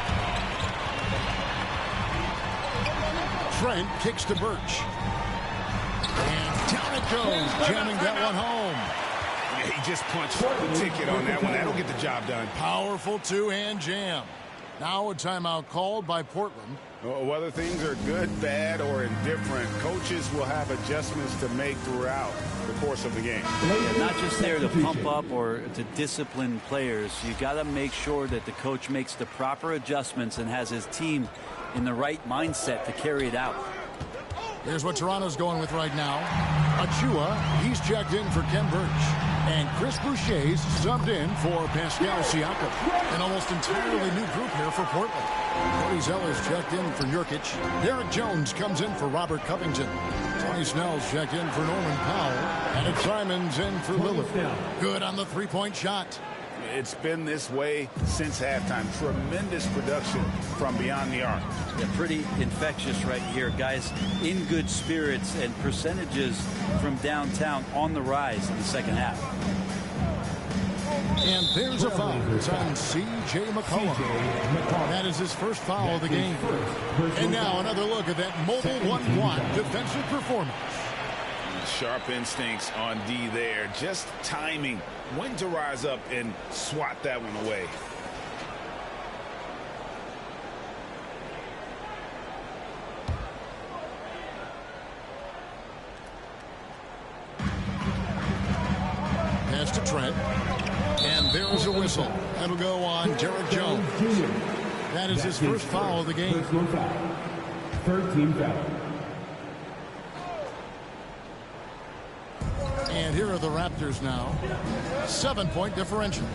Trent kicks to Birch. And down it goes, jamming that one home. Yeah, he just punched the ticket on that one. That'll get the job done. Powerful 2-hand jam. Now a timeout called by Portland. Whether things are good, bad, or indifferent, coaches will have adjustments to make throughout the course of the game. Yeah, not just there to pump up or to discipline players. You got to make sure that the coach makes the proper adjustments and has his team in the right mindset to carry it out. Here's what Toronto's going with right now. Achua, he's checked in for Ken Birch. And Chris Boucher's subbed in for Pascal Siakam. An almost entirely new group here for Portland. Cody Zeller's checked in for Nurkic. Derek Jones comes in for Robert Covington. Tony Snell's checked in for Norman Powell. And it's Simons in for Lillard. Good on the 3-point shot. It's been this way since halftime. Tremendous production from beyond the arc. Yeah, pretty infectious right here. Guys in good spirits and percentages from downtown on the rise in the second half. And there's a foul. It's on C.J. McCollum. That is his first foul of the game. And now another look at that mobile one-quad defensive performance. Sharp instincts on D there. Just timing when to rise up and swat that one away. Pass to Trent. And there's a whistle. That'll go on Derek Jones. That is his first foul of the game. Third team foul. And here are the Raptors now. 7-point differential.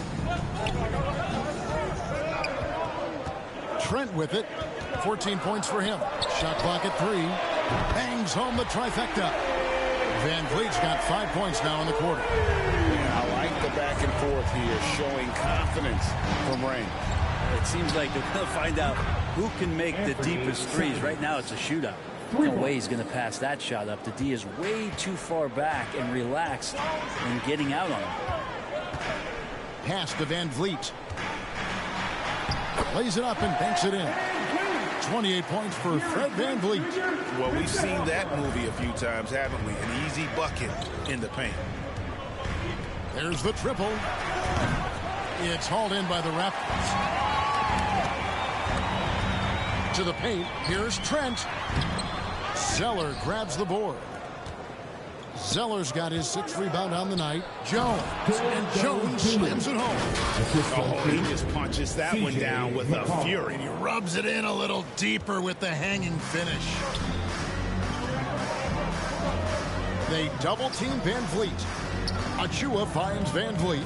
Trent with it. 14 points for him. Shot clock at 3. Bangs home the trifecta. Van Vliet's got 5 points now in the quarter. Yeah, I like the back and forth here, showing confidence from Rain. It seems like they're going to find out who can make the deepest threes. Right now it's a shootout. No way he's going to pass that shot up. The D is way too far back and relaxed and getting out on him. Pass to Van Vliet. Lays it up and banks it in. 28 points for Fred Van Vliet. Well, we've seen that movie a few times, haven't we? An easy bucket in the paint. There's the triple. It's hauled in by the Raptors. To the paint. Here's Trent. Zeller grabs the board. Zeller's got his 6th rebound on the night. Jones. And Jones slams it home. Oh, he just punches that one down with a fury. And he rubs it in a little deeper with the hanging finish. They double-team Van Vliet. Achua finds Van Vliet.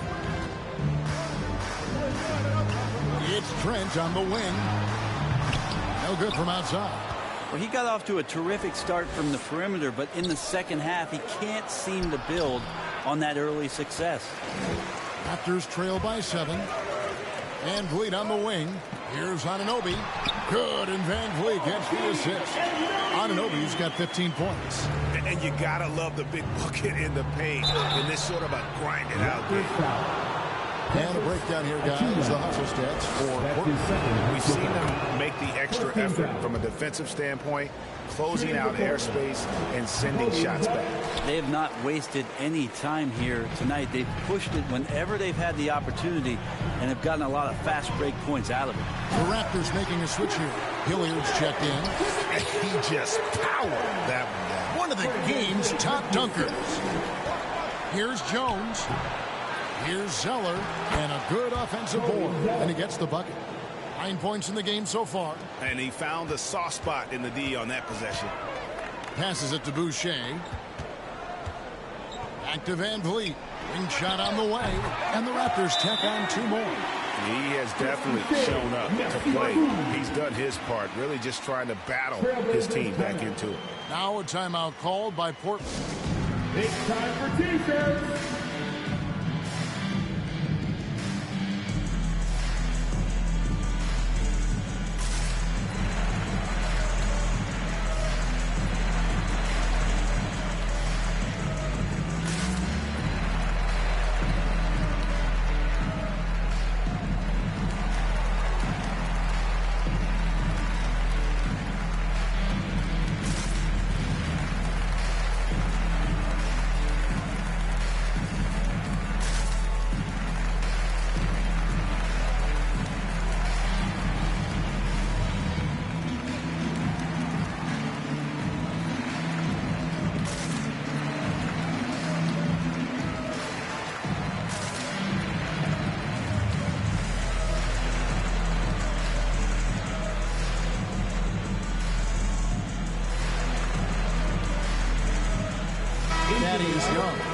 It's Trent on the wing. No good from outside. Well, he got off to a terrific start from the perimeter, but in the second half, he can't seem to build on that early success. Raptors trail by 7. Van Vliet on the wing. Here's Anunoby. Good, and Van Vliet gets the assist. Anunoby's got 15 points. And you gotta love the big bucket in the paint in this sort of a grind it out game. And a breakdown here, guys. The hustle stats for Portland. We've seen them make the extra effort from a defensive standpoint, closing out airspace and sending shots back. They have not wasted any time here tonight. They've pushed it whenever they've had the opportunity and have gotten a lot of fast break points out of it. The Raptors making a switch here. Hilliard's checked in. And he just powered that one down. One of the game's top dunkers. Here's Jones. Here's Zeller, and a good offensive board, and he gets the bucket. 9 points in the game so far. And he found the soft spot in the D on that possession. Passes it to Boucher. Back to Van Vliet. Wing shot on the way, and the Raptors tack on 2 more. He has definitely shown up to play. He's done his part, really just trying to battle his team back into it. Now a timeout called by Portland. It's time for T-shirts.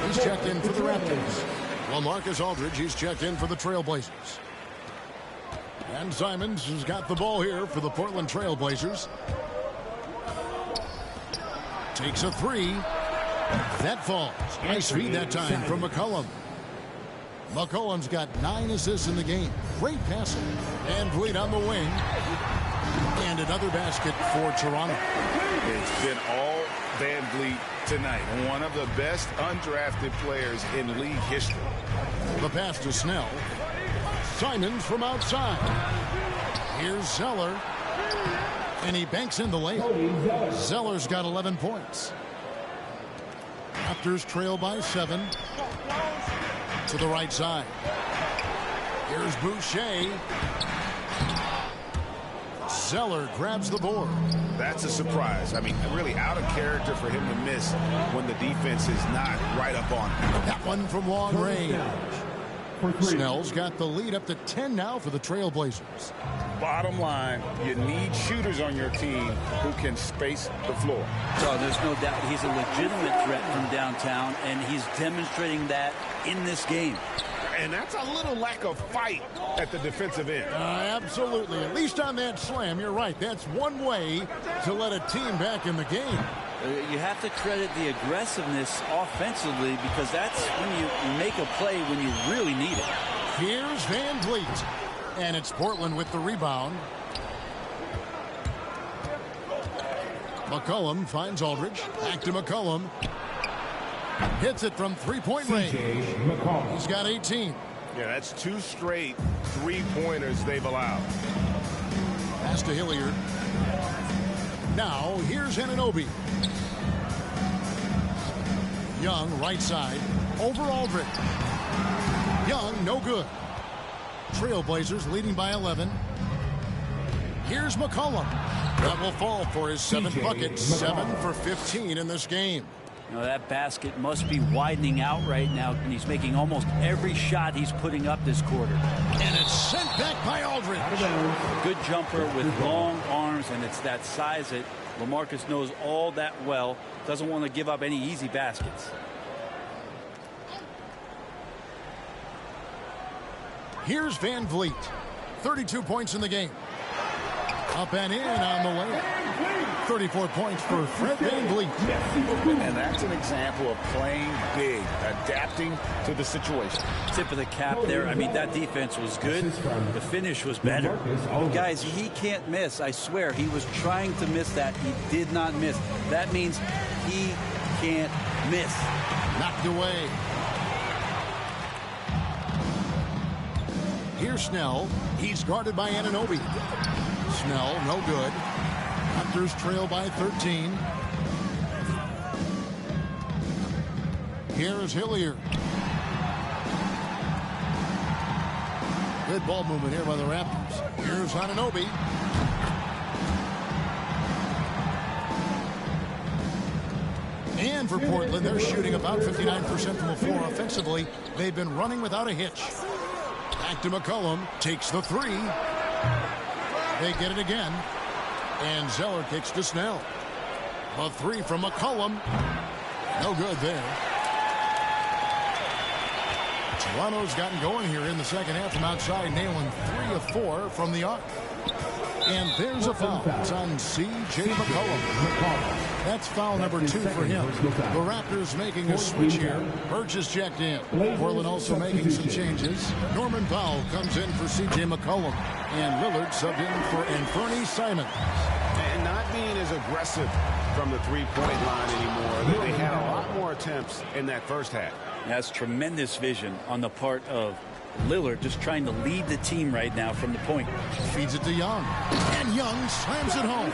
He's checked in for the Raptors. Well, Marcus Aldridge, he's checked in for the Trailblazers. And Simons has got the ball here for the Portland Trailblazers. Takes a 3. That falls. Nice feed that time from McCollum. McCollum's got 9 assists in the game. Great passing. And Vliet on the wing. And another basket for Toronto. It's been all Van Vliet tonight. One of the best undrafted players in league history. The pass to Snell. Simons from outside. Here's Zeller. And he banks in the layup. Zeller's got 11 points. Raptors trail by 7. To the right side. Here's Boucher. Zeller grabs the board. That's a surprise. I mean, really out of character for him to miss when the defense is not right up on him. That one from long range. Snell's got the lead up to 10 now for the Trailblazers. Bottom line, you need shooters on your team who can space the floor. So there's no doubt he's a legitimate threat from downtown, and he's demonstrating that in this game. And that's a little lack of fight at the defensive end. Absolutely. At least on that slam, you're right. That's one way to let a team back in the game. You have to credit the aggressiveness offensively, because that's when you make a play when you really need it. Here's Van Vliet. And it's Portland with the rebound. McCollum finds Aldridge. Back to McCollum. Hits it from three-point range. He's got 18. Yeah, that's 2 straight three-pointers they've allowed. Pass to Hilliard. Now, here's Anunoby. Young, right side. Over Aldridge. Young, no good. Trailblazers leading by 11. Here's McCollum. That will fall for his 7th bucket. 7 for 15 in this game. You know, that basket must be widening out right now, and he's making almost every shot he's putting up this quarter. And it's sent back by Aldridge. Good jumper with long arms, and it's that size that LaMarcus knows all that well. Doesn't want to give up any easy baskets. Here's Van Vliet. 32 points in the game. Up and in on the layup. 34 points for Fred Van Vliet. And that's an example of playing big, adapting to the situation. Tip of the cap there. I mean, that defense was good. The finish was better. Guys, he can't miss. I swear, he was trying to miss that. He did not miss. That means he can't miss. Knocked away. Here's Snell. He's guarded by Anunoby. Snell, no good. Raptors trail by 13. Here's Hilliard. Good ball movement here by the Raptors. Here's Anunoby. And for Portland, they're shooting about 59% from the floor offensively. They've been running without a hitch. Back to McCollum. Takes the 3. They get it again. And Zeller kicks to Snell. A 3 from McCollum. No good there. Toronto's gotten going here in the second half from outside, nailing 3 of 4 from the arc. And there's a foul. It's on C.J. McCollum. That's foul number 2 for him. The Raptors making a switch here. Birch is checked in. Portland also making some changes. Norman Powell comes in for C.J. McCollum. And Lillard subbed in for Anthony Simon. And not being as aggressive from the three-point line anymore. They had a lot more attempts in that first half. That's tremendous vision on the part of Lillard, just trying to lead the team right now from the point. Feeds it to Young. And Young slams it home.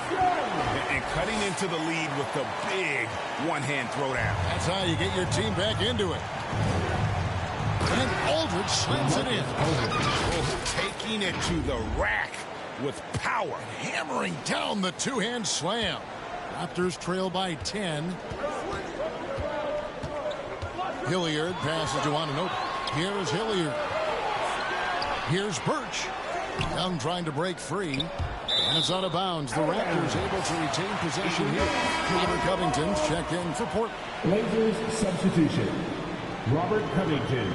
And cutting into the lead with the big one-hand throwdown. That's how you get your team back into it. And Aldridge slams it in. Oh, taking it to the rack with power. Hammering down the two-hand slam. Raptors trail by 10. Hilliard passes to Anunoby. Here is Hilliard. Here's Birch. Young trying to break free. And it's out of bounds. The Raptors able to retain possession here. Robert Covington's checked in for Portland. Blazers substitution. Robert Covington.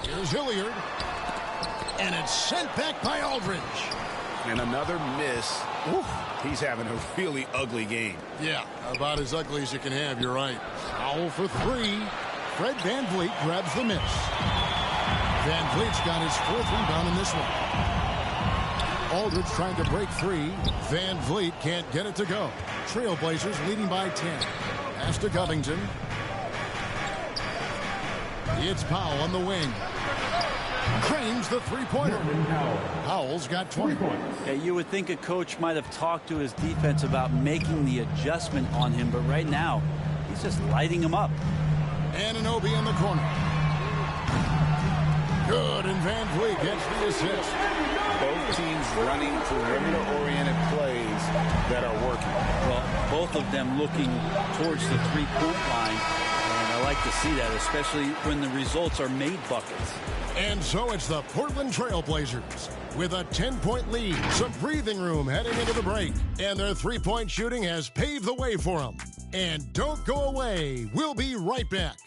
Here's Hilliard. And it's sent back by Aldridge. And another miss. Oof, he's having a really ugly game. Yeah, about as ugly as you can have, you're right. Foul for 3. Fred Van Vliet grabs the miss. Van Vliet's got his 4th rebound in this one. Aldridge trying to break free. Van Vliet can't get it to go. Trailblazers leading by 10. Pass to Covington. It's Powell on the wing. Cranes the three-pointer. Powell's got 20 points. Yeah, you would think a coach might have talked to his defense about making the adjustment on him, but right now, he's just lighting him up. Anunoby in the corner. Good, and Van Vliet gets the assist. Both teams running perimeter-oriented plays that are working. Well, both of them looking towards the three-point line, and I like to see that, especially when the results are made buckets. And so it's the Portland Trailblazers with a 10-point lead, some breathing room heading into the break, and their three-point shooting has paved the way for them. And don't go away. We'll be right back.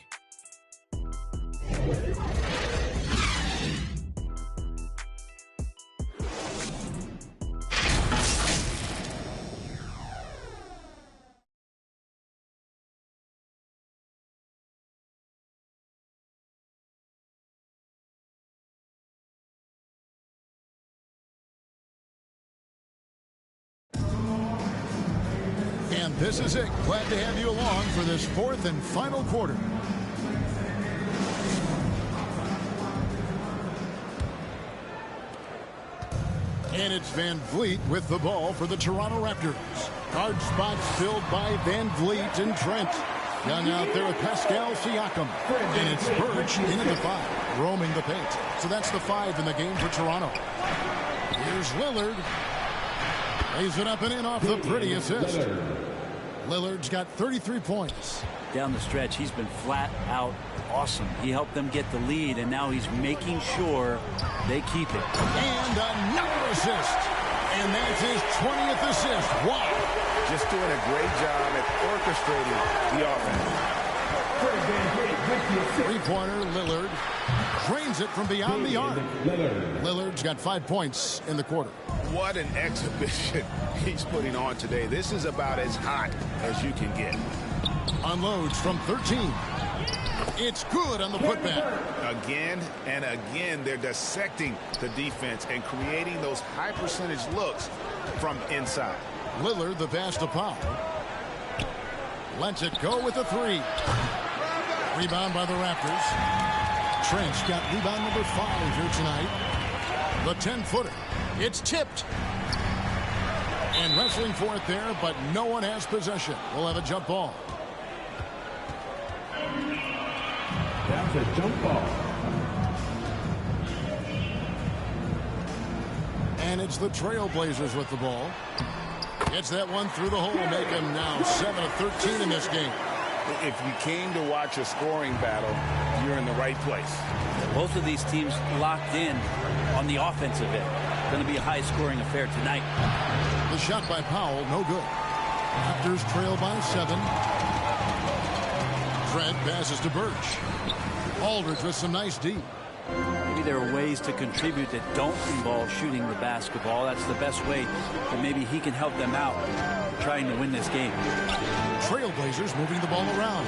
This is it. Glad to have you along for this fourth and final quarter. And it's Van Vliet with the ball for the Toronto Raptors. Guard spots filled by Van Vliet and Trent. Young out there with Pascal Siakam. And it's Birch into the 5, roaming the paint. So that's the 5 in the game for Toronto. Here's Lillard. Lays it up and in off the pretty assist. Lillard's got 33 points. Down the stretch, he's been flat out awesome. He helped them get the lead, and now he's making sure they keep it. And another assist. And that's his 20th assist. Wow. Just doing a great job at orchestrating the offense. Three-pointer, Lillard drains it from beyond the arc. Lillard's got 5 points in the quarter. What an exhibition he's putting on today. This is about as hot as you can get. Unloads from 13. It's good on the putback. Again and again, they're dissecting the defense and creating those high percentage looks from inside. Lillard, the pass to Powell. Lets it go with a 3. Rebound by the Raptors. Trent's got rebound number 5 here tonight. The 10-footer. It's tipped. And wrestling for it there, but no one has possession. We'll have a jump ball. That's a jump ball. And it's the Trailblazers with the ball. Gets that one through the hole, make him now 7 of 13 in this game. If you came to watch a scoring battle, you're in the right place. Both of these teams locked in on the offensive end. Going to be a high-scoring affair tonight. The shot by Powell, no good. Raptors trail by 7. Trent passes to Birch. Aldridge with some nice D. Maybe there are ways to contribute that don't involve shooting the basketball. That's the best way that maybe he can help them out trying to win this game. Trailblazers moving the ball around.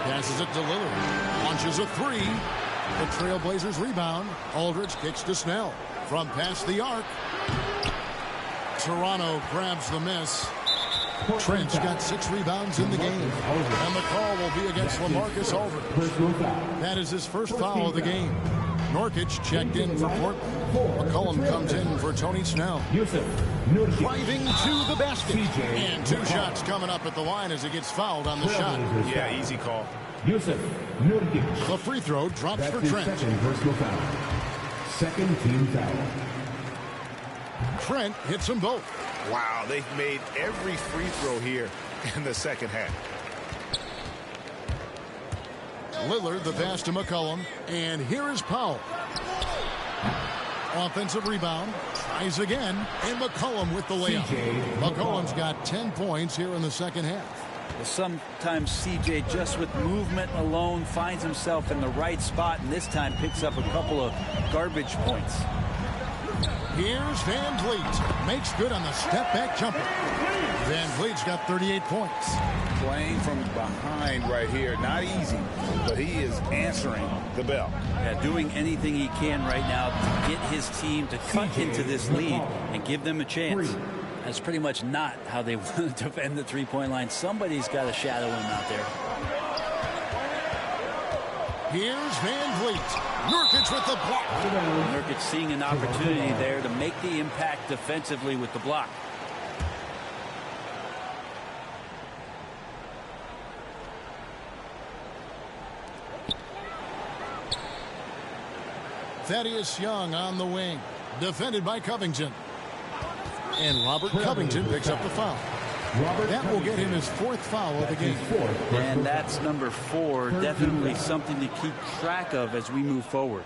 Passes it to Lillard. Launches a 3. The Trailblazers rebound. Aldridge kicks to Snell. From past the arc. Toronto grabs the miss. Trent's got 6 rebounds in the game. And the call will be against LaMarcus Aldridge. That is his first foul of the game. Nurkic checked in for Portland. McCollum comes in for Tony Snell. Driving to the basket. And 2 shots coming up at the line as he gets fouled on the shot. Yeah, easy call. The free throw drops for Trent. Second team foul. Trent hits them both. Wow, they've made every free throw here in the second half. Lillard, the pass to McCollum. And here is Powell. Offensive rebound. Tries again. And McCollum with the layup. McCollum's got 10 points here in the second half. Well, sometimes CJ, just with movement alone, finds himself in the right spot, and this time picks up a couple of garbage points. Here's Van Vliet. Makes good on the step-back jumper. Van Vliet's got 38 points. Playing from behind right here. Not easy, but he is answering the bell. Yeah, doing anything he can right now to get his team to cut into this lead and give them a chance. That's pretty much not how they want to defend the three-point line. Somebody's got to shadow him out there. Here's Van Vliet. Nurkic with the block. Nurkic seeing an opportunity there to make the impact defensively with the block. Thaddeus Young on the wing. Defended by Covington. And Robert Covington picks up the foul. That will get him his 4th foul of the game. And that's number 4. Definitely something to keep track of as we move forward.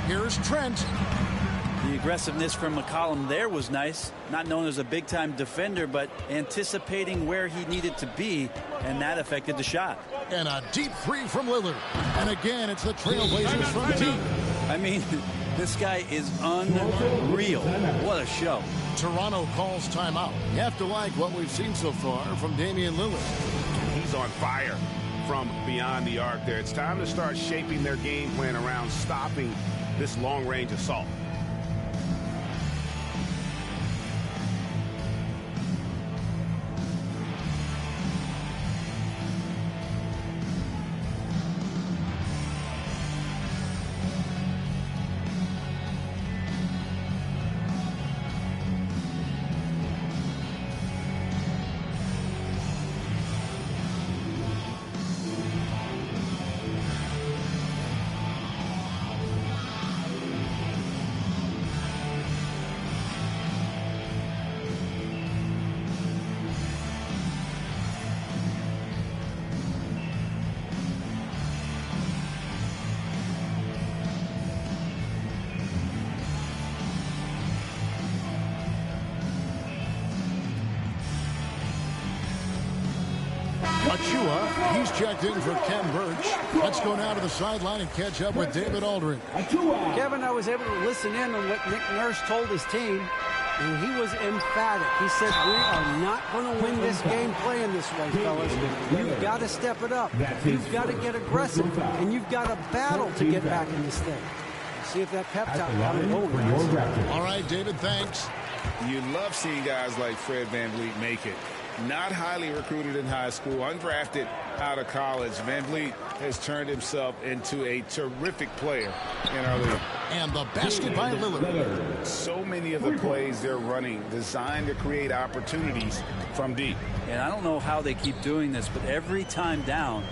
Here's Trent. The aggressiveness from McCollum there was nice. Not known as a big-time defender, but anticipating where he needed to be, and that affected the shot. And a deep 3 from Lillard. And again, it's the Trailblazers from deep. I mean, this guy is unreal. What a show. Toronto calls timeout. You have to like what we've seen so far from Damian Lillard. He's on fire from beyond the arc there. It's time to start shaping their game plan around stopping this long-range assault. Achua, he's checked in for Ken Birch. Let's go now to the sideline and catch up with David Aldridge. Kevin, I was able to listen in on what Nick Nurse told his team, and he was emphatic. He said, we are not going to win this game playing this way, fellas. You've got to step it up. You've got to get aggressive, and you've got to battle to get back in this thing. See if that pep talk got it going. All right, David, thanks. You love seeing guys like Fred VanVleet make it. Not highly recruited in high school, undrafted out of college. VanVleet has turned himself into a terrific player in our league. And the basket by Lillard. So many of the plays they're running designed to create opportunities from deep. And I don't know how they keep doing this, but every time down,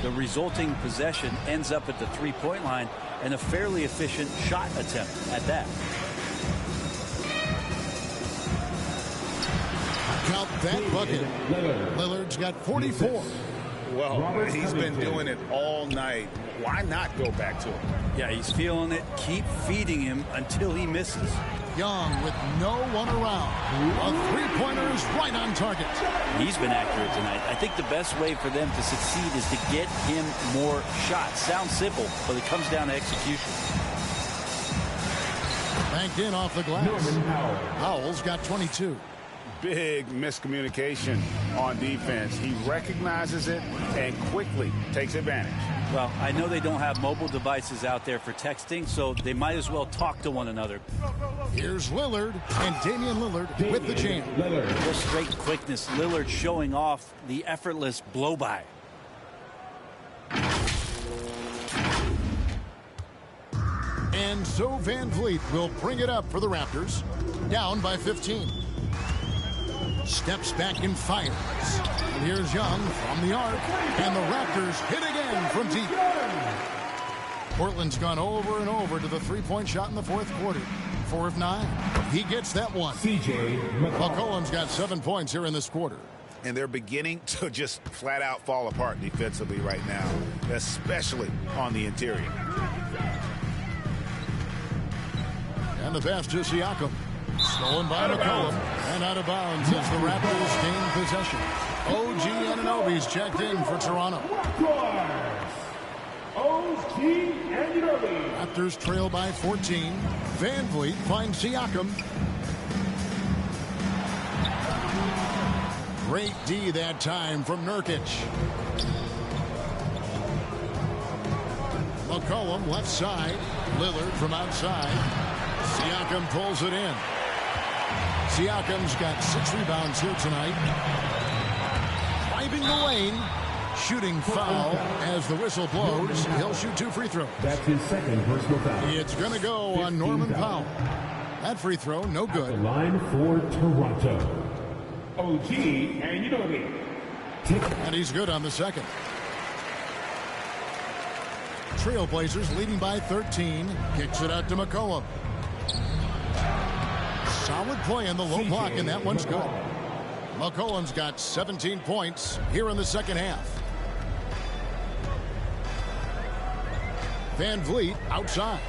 the resulting possession ends up at the three-point line and a fairly efficient shot attempt at that. Count that bucket. Lillard's got 44. Well, he's been doing it all night. Why not go back to him? Yeah, he's feeling it. Keep feeding him until he misses. Young with no one around. A three-pointer is right on target. He's been accurate tonight. I think the best way for them to succeed is to get him more shots. Sounds simple, but it comes down to execution. Banked in off the glass. Howell's got 22. Big miscommunication on defense. He recognizes it and quickly takes advantage. Well, I know they don't have mobile devices out there for texting, so they might as well talk to one another. Here's Lillard, and Damian Lillard with the jam. Just straight quickness. Lillard showing off the effortless blow-by. And so VanVleet will bring it up for the Raptors. Down by 15. Steps back and fires. And here's Young from the arc. And the Raptors hit again from deep. Portland's gone over and over to the three-point shot in the fourth quarter. 4 of 9. He gets that one. McCollum's got 7 points here in this quarter. And they're beginning to just flat out fall apart defensively right now, especially on the interior. And the pass to Siakam. Stolen by McCollum. And out of bounds as the Raptors gain possession. OG Anunoby's checked in for Toronto. OG Anunoby. Raptors trail by 14. VanVleet finds Siakam. Great D that time from Nurkic. McCollum left side. Lillard from outside. Siakam pulls it in. Siakam's got 6 rebounds here tonight. Driving the lane. Shooting foul as the whistle blows. He'll shoot 2 free throws. That's his second personal foul. It's going to go on Norman Powell. That free throw, no good. The line for Toronto. OG Anunoby. And he's good on the second. Trailblazers leading by 13. Kicks it out to McCollum. Solid play in the low block, and that one's good. McCollum's got 17 points here in the second half. VanVleet outside.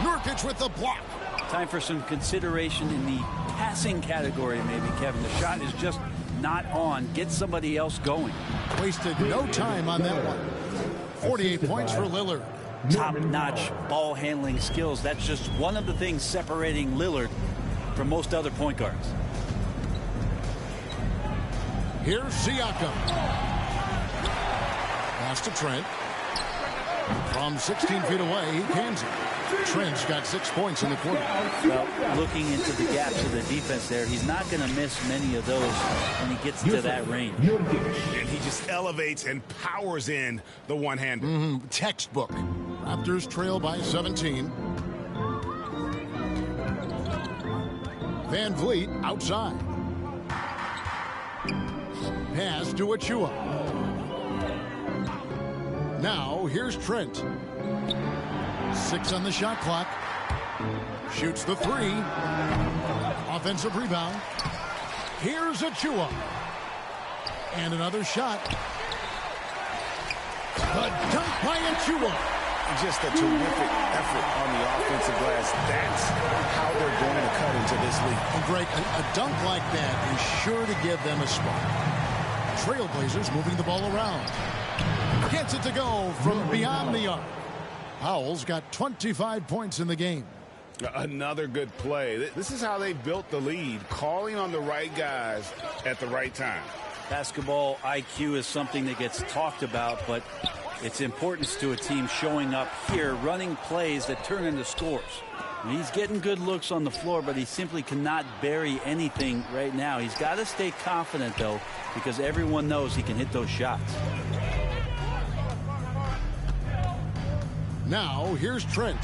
Nurkic with the block. Time for some consideration in the passing category, maybe, Kevin. The shot is just not on. Get somebody else going. Wasted no time on that one. 48 points for Lillard. Top-notch ball handling skills. That's just one of the things separating Lillard from most other point guards. Here's Siakam. Pass to Trent. From 16 feet away, he cans it. Trent's got 6 points in the quarter. Well, looking into the gaps of the defense there, he's not going to miss many of those when he gets to that range. And he just elevates and powers in the one-hander. Textbook. Raptors trail by 17. VanVleet outside. Pass to Achua. Now here's Trent. 6 on the shot clock. Shoots the 3. Offensive rebound. Here's Achua. And another shot. The dunk by Achua. Just a terrific effort on the offensive glass. That's how they're going to cut into this league. And Greg, a dunk like that is sure to give them a spark. Trailblazers moving the ball around. Gets it to go from beyond the arc. Powell's got 25 points in the game. Another good play. This is how they built the lead, calling on the right guys at the right time. Basketball IQ is something that gets talked about, but its importance to a team showing up here, running plays that turn into scores. He's getting good looks on the floor, but he simply cannot bury anything right now. He's got to stay confident, though, because everyone knows he can hit those shots. Now, here's Trent.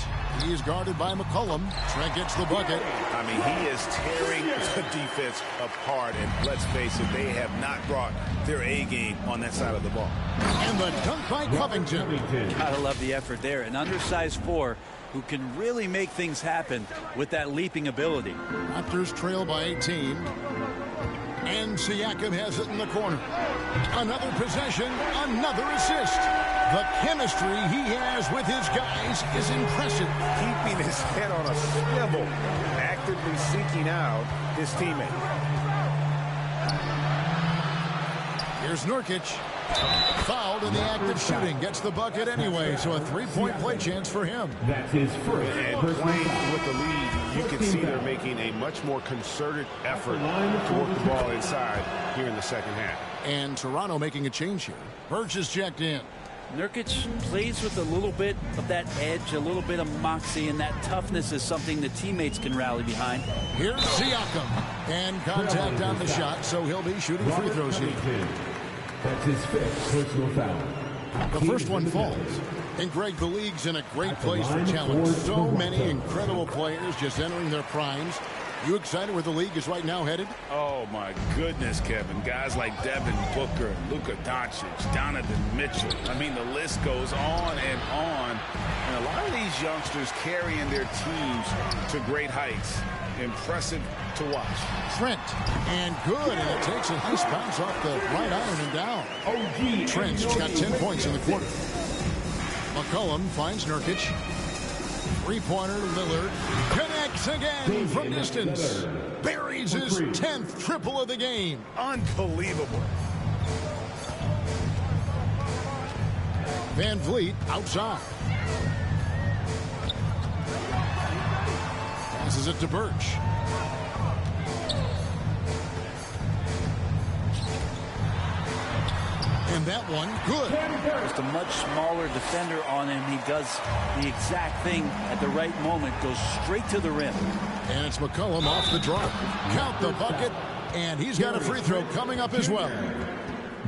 He is guarded by McCollum. Trent gets the bucket. I mean, he is tearing the defense apart, and let's face it, they have not brought their A game on that side of the ball. And the dunk by Covington. Gotta love the effort there. An undersized four who can really make things happen with that leaping ability. Raptors trail by 18. And Siakam has it in the corner. Another possession, another assist. The chemistry he has with his guys is impressive. Keeping his head on a swivel, actively seeking out his teammate. Here's Nurkic. Fouled in the act of shooting. Gets the bucket anyway, so a three-point play chance for him. That's his first. And playing with the lead, you can see they're making a much more concerted effort to work the ball inside here in the second half. And Toronto making a change here. Birch is checked in. Nurkic plays with a little bit of that edge, a little bit of moxie, and that toughness is something the teammates can rally behind. Here's Siakam. And contact on the shot, so he'll be shooting free throws here. That's his fifth personal foul. The first one falls. And Greg, the league's in a great place for talent. So many incredible players just entering their primes. You excited where the league is right now headed? Oh, my goodness, Kevin. Guys like Devin Booker, Luka Doncic, Donovan Mitchell. I mean, the list goes on and on. And a lot of these youngsters carrying their teams to great heights. Impressive to watch. Trent, and good, and it takes a nice bounce off the right iron and down. Trent's got 10 points in the quarter. McCollum finds Nurkic. Three-pointer, Lillard connects again from distance. Buries his 10th triple of the game. Unbelievable. Van Vliet outside. Passes it to Birch. And that one, good. Just a much smaller defender on him. He does the exact thing at the right moment. Goes straight to the rim. And it's McCollum off the draw. Count the bucket. And he's got a free throw coming up as well.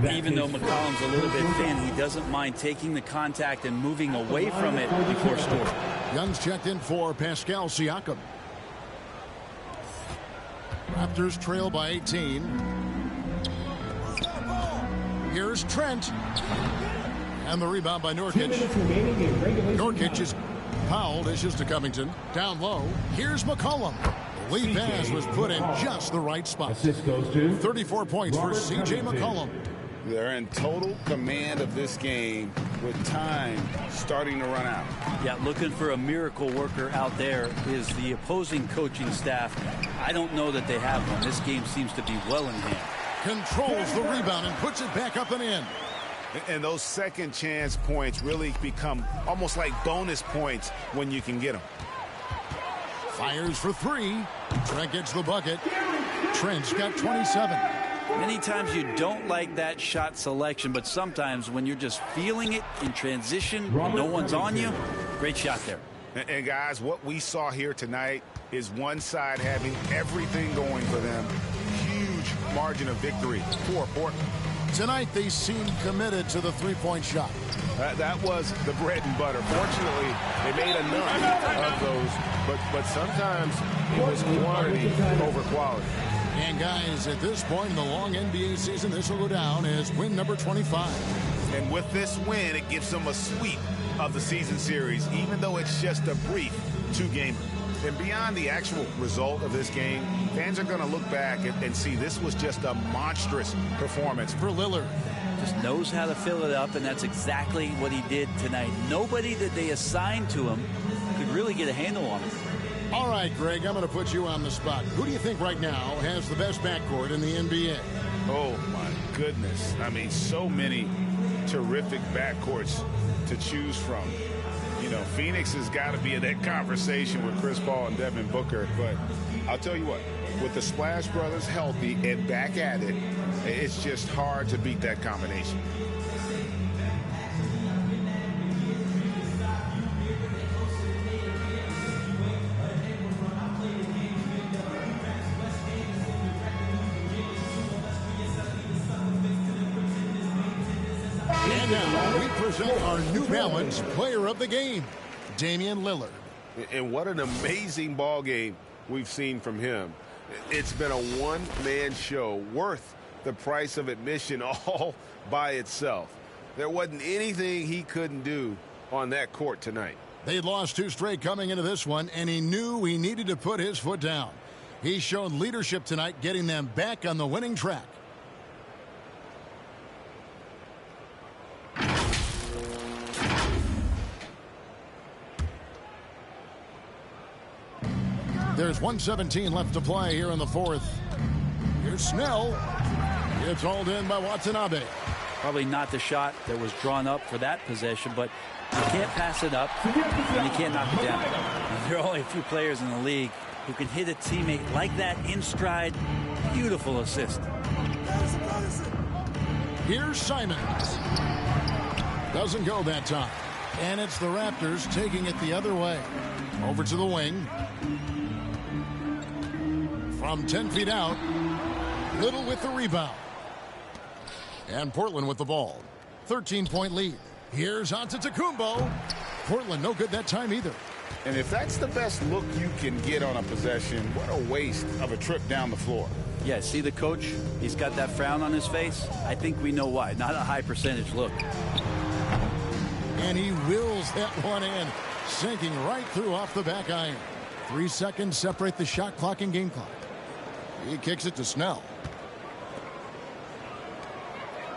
Even though McCollum's a little bit thin, he doesn't mind taking the contact and moving away from it before scoring. Young's checked in for Pascal Siakam. Raptors trail by 18. Here's Trent. And the rebound by Nurkic. Nurkic is fouled. Dishes to Covington. Down low. Here's McCollum. The lead pass was put in just the right spot. 34 points for C.J. McCollum. They're in total command of this game with time starting to run out. Yeah, looking for a miracle worker out there is the opposing coaching staff. I don't know that they have one. This game seems to be well in hand. Controls the rebound and puts it back up and in. And those second chance points really become almost like bonus points when you can get them. Fires for three. Trent gets the bucket. Trent's got 27. Many times you don't like that shot selection, but sometimes when you're just feeling it in transition, when no one's on you, great shot there. And guys, what we saw here tonight is one side having everything going for them. Huge margin of victory for Portland. Tonight they seem committed to the three-point shot. That was the bread and butter. Fortunately, they made enough of those, but sometimes it was quantity over quality. And guys, at this point in the long NBA season, this will go down as win number 25. And with this win, it gives them a sweep of the season series, even though it's just a brief two-gamer. And beyond the actual result of this game, fans are going to look back and see this was just a monstrous performance for Lillard. Just knows how to fill it up, and that's exactly what he did tonight. Nobody that they assigned to him could really get a handle on him. All right, Greg, I'm going to put you on the spot. Who do you think right now has the best backcourt in the NBA? Oh, my goodness. I mean, so many terrific backcourts to choose from. You know, Phoenix has got to be in that conversation with Chris Paul and Devin Booker. But I'll tell you what, with the Splash Brothers healthy and back at it, it's just hard to beat that combination. And now we present our New Balance Player of the Game, Damian Lillard. And what an amazing ball game we've seen from him. It's been a one-man show worth the price of admission all by itself. There wasn't anything he couldn't do on that court tonight. They'd lost 2 straight coming into this one, and he knew he needed to put his foot down. He showed leadership tonight, getting them back on the winning track. There's 1:17 left to play here in the fourth. Here's Snell. It's hauled in by Watanabe. Probably not the shot that was drawn up for that possession, but you can't pass it up, and you can't knock it down. There are only a few players in the league who can hit a teammate like that in stride. Beautiful assist. Here's Simons. Doesn't go that time. And it's the Raptors taking it the other way. Over to the wing. From 10 feet out, Little with the rebound. And Portland with the ball. 13-point lead. Here's Antetokounmpo. Portland no good that time either. And if that's the best look you can get on a possession, what a waste of a trip down the floor. Yeah, see the coach? He's got that frown on his face. I think we know why. Not a high percentage look. And he wills that one in, sinking right through off the back iron. 3 seconds separate the shot clock and game clock. He kicks it to Snell.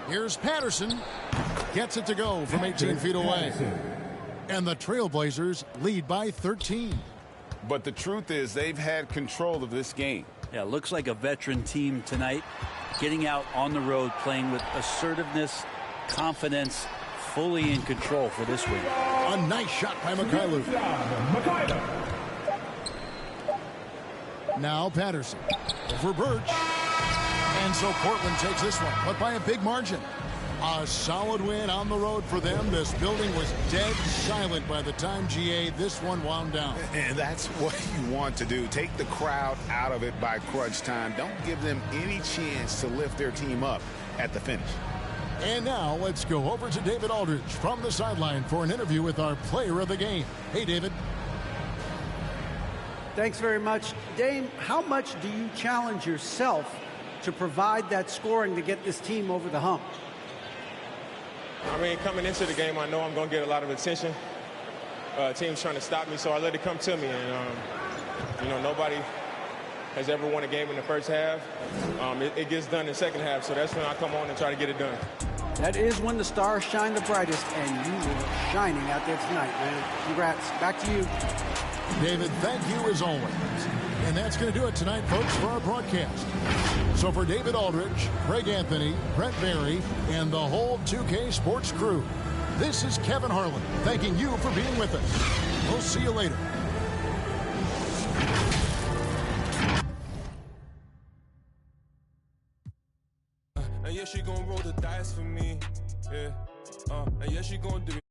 Here's Patterson. Gets it to go from 18 feet away. And the Trailblazers lead by 13. But the truth is they've had control of this game. Yeah, looks like a veteran team tonight. Getting out on the road, playing with assertiveness, confidence, fully in control for this win. A nice shot by Mikhailuk. Now Patterson over Birch. And so Portland takes this one, but by a big margin. A solid win on the road for them. This building was dead silent by the time this one wound down. And that's what you want to do. Take the crowd out of it by crunch time. Don't give them any chance to lift their team up at the finish. And now let's go over to David Aldridge from the sideline for an interview with our player of the game. Hey, David. Thanks very much. Dame, how much do you challenge yourself to provide that scoring to get this team over the hump? I mean, coming into the game, I know I'm going to get a lot of attention. Team's trying to stop me, so I let it come to me. And, you know, nobody has ever won a game in the first half. It gets done in the second half, so that's when I come on and try to get it done. That is when the stars shine the brightest, and you were shining out there tonight, man. Congrats. Back to you. David, thank you as always. And that's going to do it tonight, folks, for our broadcast. So for David Aldridge, Craig Anthony, Brent Barry, and the whole 2K Sports crew, this is Kevin Harlan thanking you for being with us. We'll see you later. And yeah, she gon' roll the dice for me. Yeah. And yeah, she gon' do it.